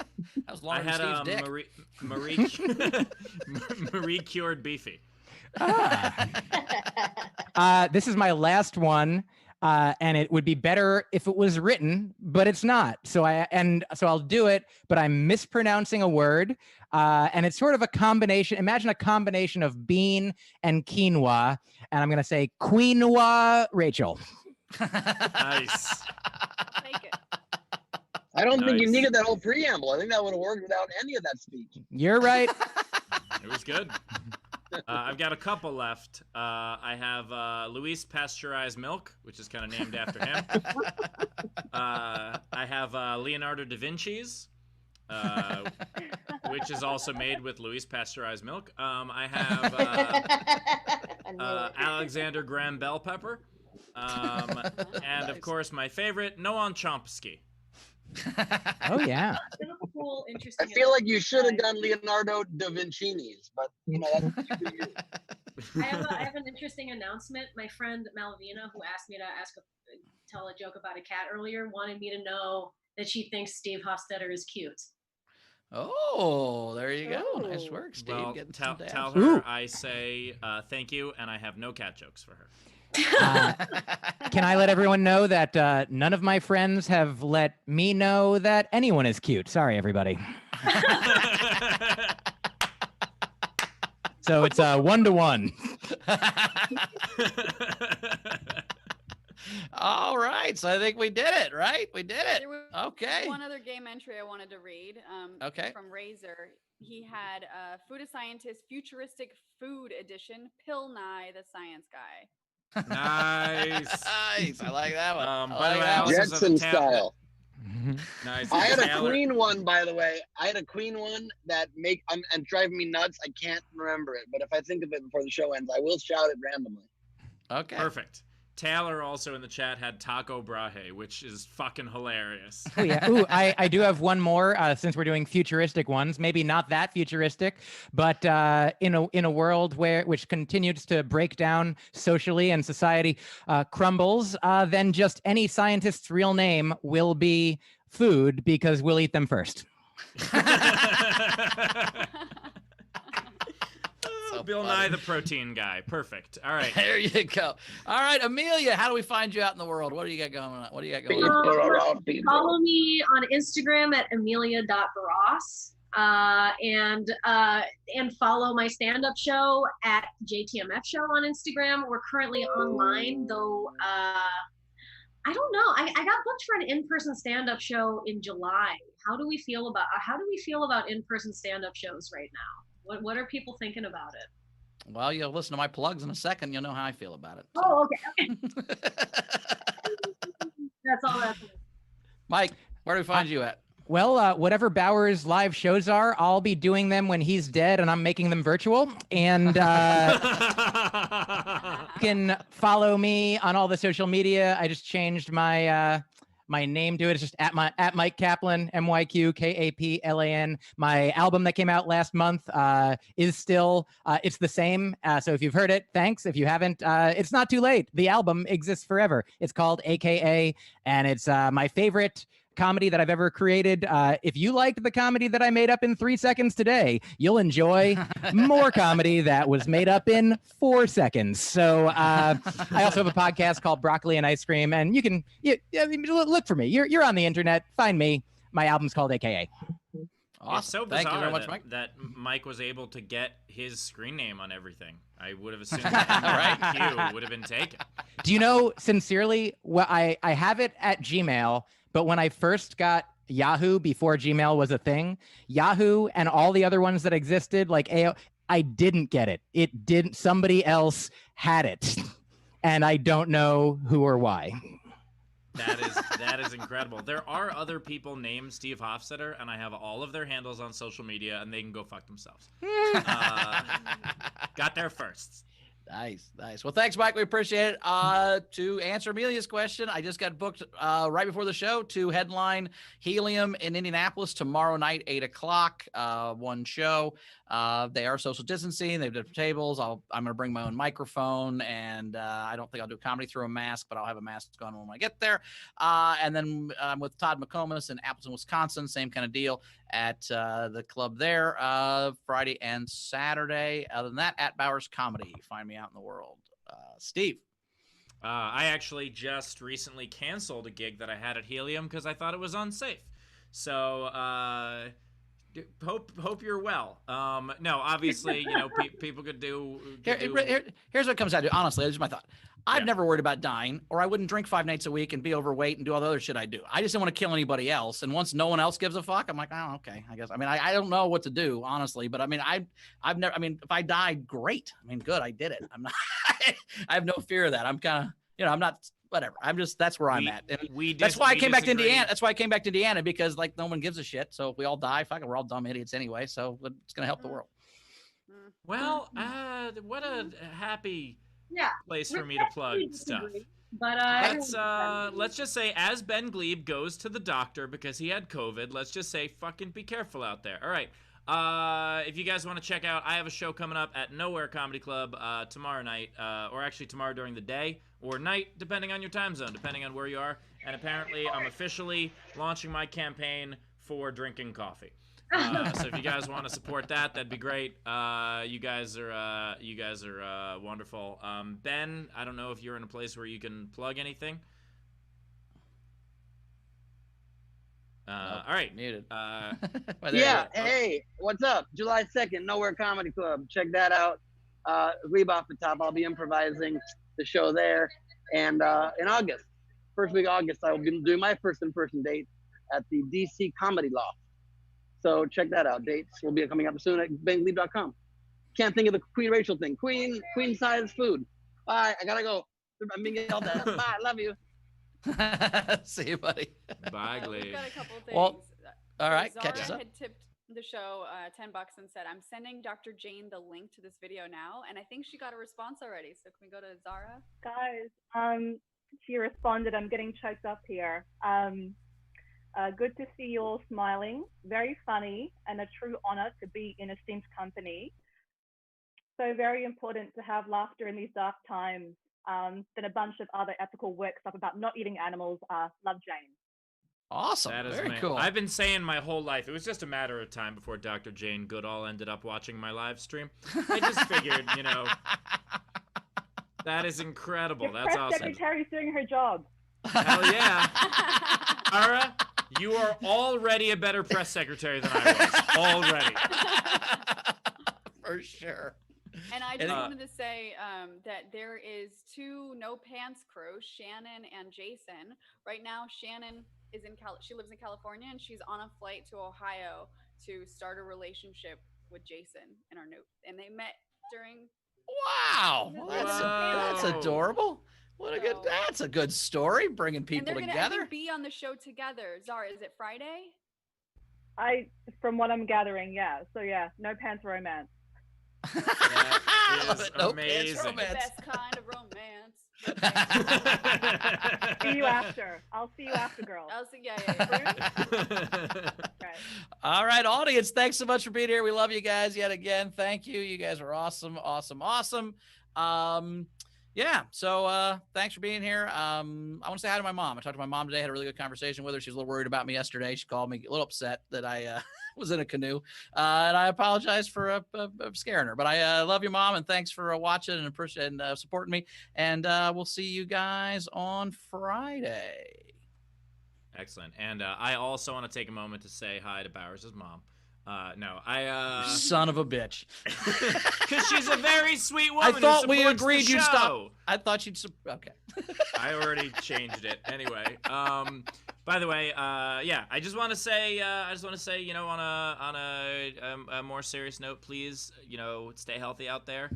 was longer I had than Steve's Marie Marie cured beefy. This is my last one, and it would be better if it was written, but it's not. So I'll do it, but I'm mispronouncing a word, and it's sort of a combination. Imagine a combination of bean and quinoa, and I'm gonna say quinoa Rachel. Nice. I don't think you needed that whole preamble. I think that would have worked without any of that speech. You're right. It was good. I've got a couple left. I have Luis Pasteurized Milk, which is kind of named after him. I have Leonardo da Vinci's, which is also made with Luis Pasteurized Milk. I have Alexander Graham Bell Pepper. And of course, my favorite, Noam Chomsky. Oh yeah. Cool, I interesting. feel like you should have done Leonardo da Vinci's, but that's I have an interesting announcement. My friend Malvina, who asked me to tell a joke about a cat earlier, wanted me to know that she thinks Steve Hofstadter is cute. Oh, there you go. Nice work, Steve. Well, Getting tell some her Ooh. I say thank you, and I have no cat jokes for her. Can I let everyone know that none of my friends have let me know that anyone is cute? Sorry, everybody. So it's 1-to-1. All right, so I think we did it, right? We did it. There was Okay. one other game entry I wanted to read. Okay. From Razor. He had Food a Scientist Futuristic Food Edition, Pill Nye the Science Guy. Nice. Nice. I like that one. By the way, I also have a Jetson tab style. Nice. I had a Taylor- Queen one, by the way. I had a Queen one that and driving me nuts. I can't remember it, but if I think of it before the show ends, I will shout it randomly. Okay. Perfect. Taylor also in the chat had taco brahe, which is fucking hilarious. Oh yeah. Ooh, I do have one more since we're doing futuristic ones. Maybe not that futuristic, but in a world which continues to break down socially and society crumbles, then just any scientist's real name will be food because we'll eat them first. Bill Nye the protein guy. Perfect. All right. There you go. All right, Emilia, how do we find you out in the world? What do you got going on? What do you got going on? Follow me on Instagram at emilia.barrosse. And follow my stand-up show at JTMF Show on Instagram. We're currently online, though. I don't know. I got booked for an in-person stand-up show in July. How do we feel about in-person stand-up shows right now? What are people thinking about it? Well, you'll listen to my plugs in a second. You'll know how I feel about it. So. Oh, okay. That's all. Mike, where do we find you at? Well, whatever Bauer's live shows are, I'll be doing them when he's dead, and I'm making them virtual. And you can follow me on all the social media. I just changed my my name to it. It's just at Mike Kaplan, MyQKaplan. My album that came out last month is still it's the same. So if you've heard it, thanks. If you haven't, it's not too late. The album exists forever. It's called AKA, and it's my favorite comedy that I've ever created. If you liked the comedy that I made up in 3 seconds today, you'll enjoy more comedy that was made up in 4 seconds. So I also have a podcast called Broccoli and Ice Cream, and you can look for me. You're on the internet. Find me. My album's called AKA. Awesome. It's so bizarre. Thank you very much, Mike. That Mike was able to get his screen name on everything. I would have assumed that MyQ would have been taken. Do you know, sincerely, well, I have it at Gmail, but when I first got Yahoo before Gmail was a thing, Yahoo and all the other ones that existed, like AO, I didn't get it. It didn't. Somebody else had it, and I don't know who or why. That is incredible. There are other people named Steve Hofstetter, and I have all of their handles on social media, and they can go fuck themselves. Got there first. Nice. Well, thanks, Mike. We appreciate it. To answer Emilia's question, I just got booked right before the show to headline Helium in Indianapolis tomorrow night, 8 o'clock. One show. They are social distancing. They have different tables. I'm going to bring my own microphone, and I don't think I'll do comedy through a mask, but I'll have a mask on when I get there. And then I'm with Todd McComas in Appleton, Wisconsin. Same kind of deal at the club there Friday and Saturday. Other than that, at Bowers Comedy. Find me out in the world. Steve. I actually just recently canceled a gig that I had at Helium because I thought it was unsafe. So hope you're well. No, obviously, people could do. Here's what it comes down to. Honestly, this is my thought. I've never worried about dying, or I wouldn't drink 5 nights a week and be overweight and do all the other shit I do. I just don't want to kill anybody else. And once no one else gives a fuck, I'm like, oh, okay, I guess. I mean, I don't know what to do, honestly. But I mean, I've never. I mean, if I died, great. I mean, good, I did it. I'm not. I have no fear of that. I'm kind of, I'm not. Whatever. I'm just. That's where I'm at. And that's why I came back to Indiana. That's why I came back to Indiana, because like no one gives a shit. So if we all die, fucking, we're all dumb idiots anyway. So it's gonna help the world. Well, what a happy place for me to plug stuff. But let's just say, as Ben Glebe goes to the doctor because he had COVID, let's just say, fucking be careful out there. All right. If you guys want to check out, I have a show coming up at Nowhere Comedy Club tomorrow night, or actually tomorrow during the day or night, depending on your time zone, depending on where you are. And apparently, I'm officially launching my campaign for drinking coffee. So if you guys want to support that, that'd be great. You guys are wonderful. Ben, I don't know if you're in a place where you can plug anything. All right. Muted. Yeah. Hey, what's up? July 2nd, Nowhere Comedy Club. Check that out. Leave off the top. I'll be improvising the show there. And in August, first week of August, I will be doing my first in-person date at the DC Comedy Loft. So check that out. Dates will be coming up soon at benglebe.com. Can't think of the Queen Rachel thing. Queen size food. Bye. I gotta go. I'm being yelled at. Bye. Love you. See you, buddy. Bye, Glebe. We've got a couple of things. Well, all right. Zara Catch us up. had tipped the show $10 and said, "I'm sending Dr. Jane the link to this video now," and I think she got a response already. So can we go to Zara? Guys, she responded, "I'm getting choked up here. Good to see you all smiling. Very funny and a true honor to be in esteemed company. So very important to have laughter in these dark times. Then a bunch of other ethical work stuff about not eating animals. Love, Jane." Awesome. That is Very cool. I've been saying my whole life, it was just a matter of time before Dr. Jane Goodall ended up watching my live stream. I just figured, you know, that is incredible. Your That's press awesome. secretary's doing her job. Hell yeah. Ara, you are already a better press secretary than I was. Already. For sure. And I just wanted to say that there is 2 no pants crew, Shannon and Jason. Right now, Shannon is she lives in California, and she's on a flight to Ohio to start a relationship with Jason in our note. And they met during. Wow, well, that's adorable. That's a good story, bringing people and they're gonna, together. I think, be on the show together. Zara, is it Friday? From what I'm gathering, yeah. So yeah, no pants romance. That is amazing. The best kind of romance. See you after. I'll see you after, girl. I'll see. Yeah. Right. All right, audience, thanks so much for being here. We love you guys yet again. Thank you. You guys are awesome. Yeah, so thanks for being here. I want to say hi to my mom. I talked to my mom today, had a really good conversation with her. She was a little worried about me yesterday. She called me a little upset that I was in a canoe, and I apologize for scaring her. But I love you, Mom, and thanks for watching and supporting me. And we'll see you guys on Friday. Excellent. And I also want to take a moment to say hi to Bowers' mom. Son of a bitch. Because she's a very sweet woman. I thought we agreed you'd stop. I thought you'd. Okay. I already changed it anyway. By the way, I just want to say, you know, on a more serious note, please, you know, stay healthy out there.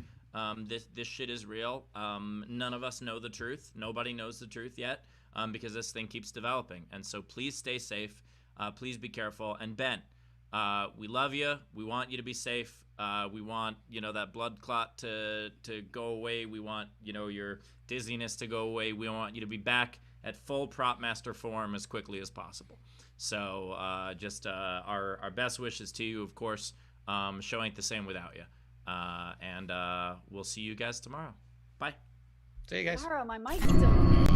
This shit is real. None of us know the truth. Nobody knows the truth yet, because this thing keeps developing. And so please stay safe. Please be careful. And Ben, we love you. We want you to be safe. We want, you know, that blood clot to go away. We want, you know, your dizziness to go away. We want you to be back at full prop master form as quickly as possible. So our best wishes to you, of course. Show ain't the same without you. And we'll see you guys tomorrow. Bye. See you guys. Zara, my mic's still.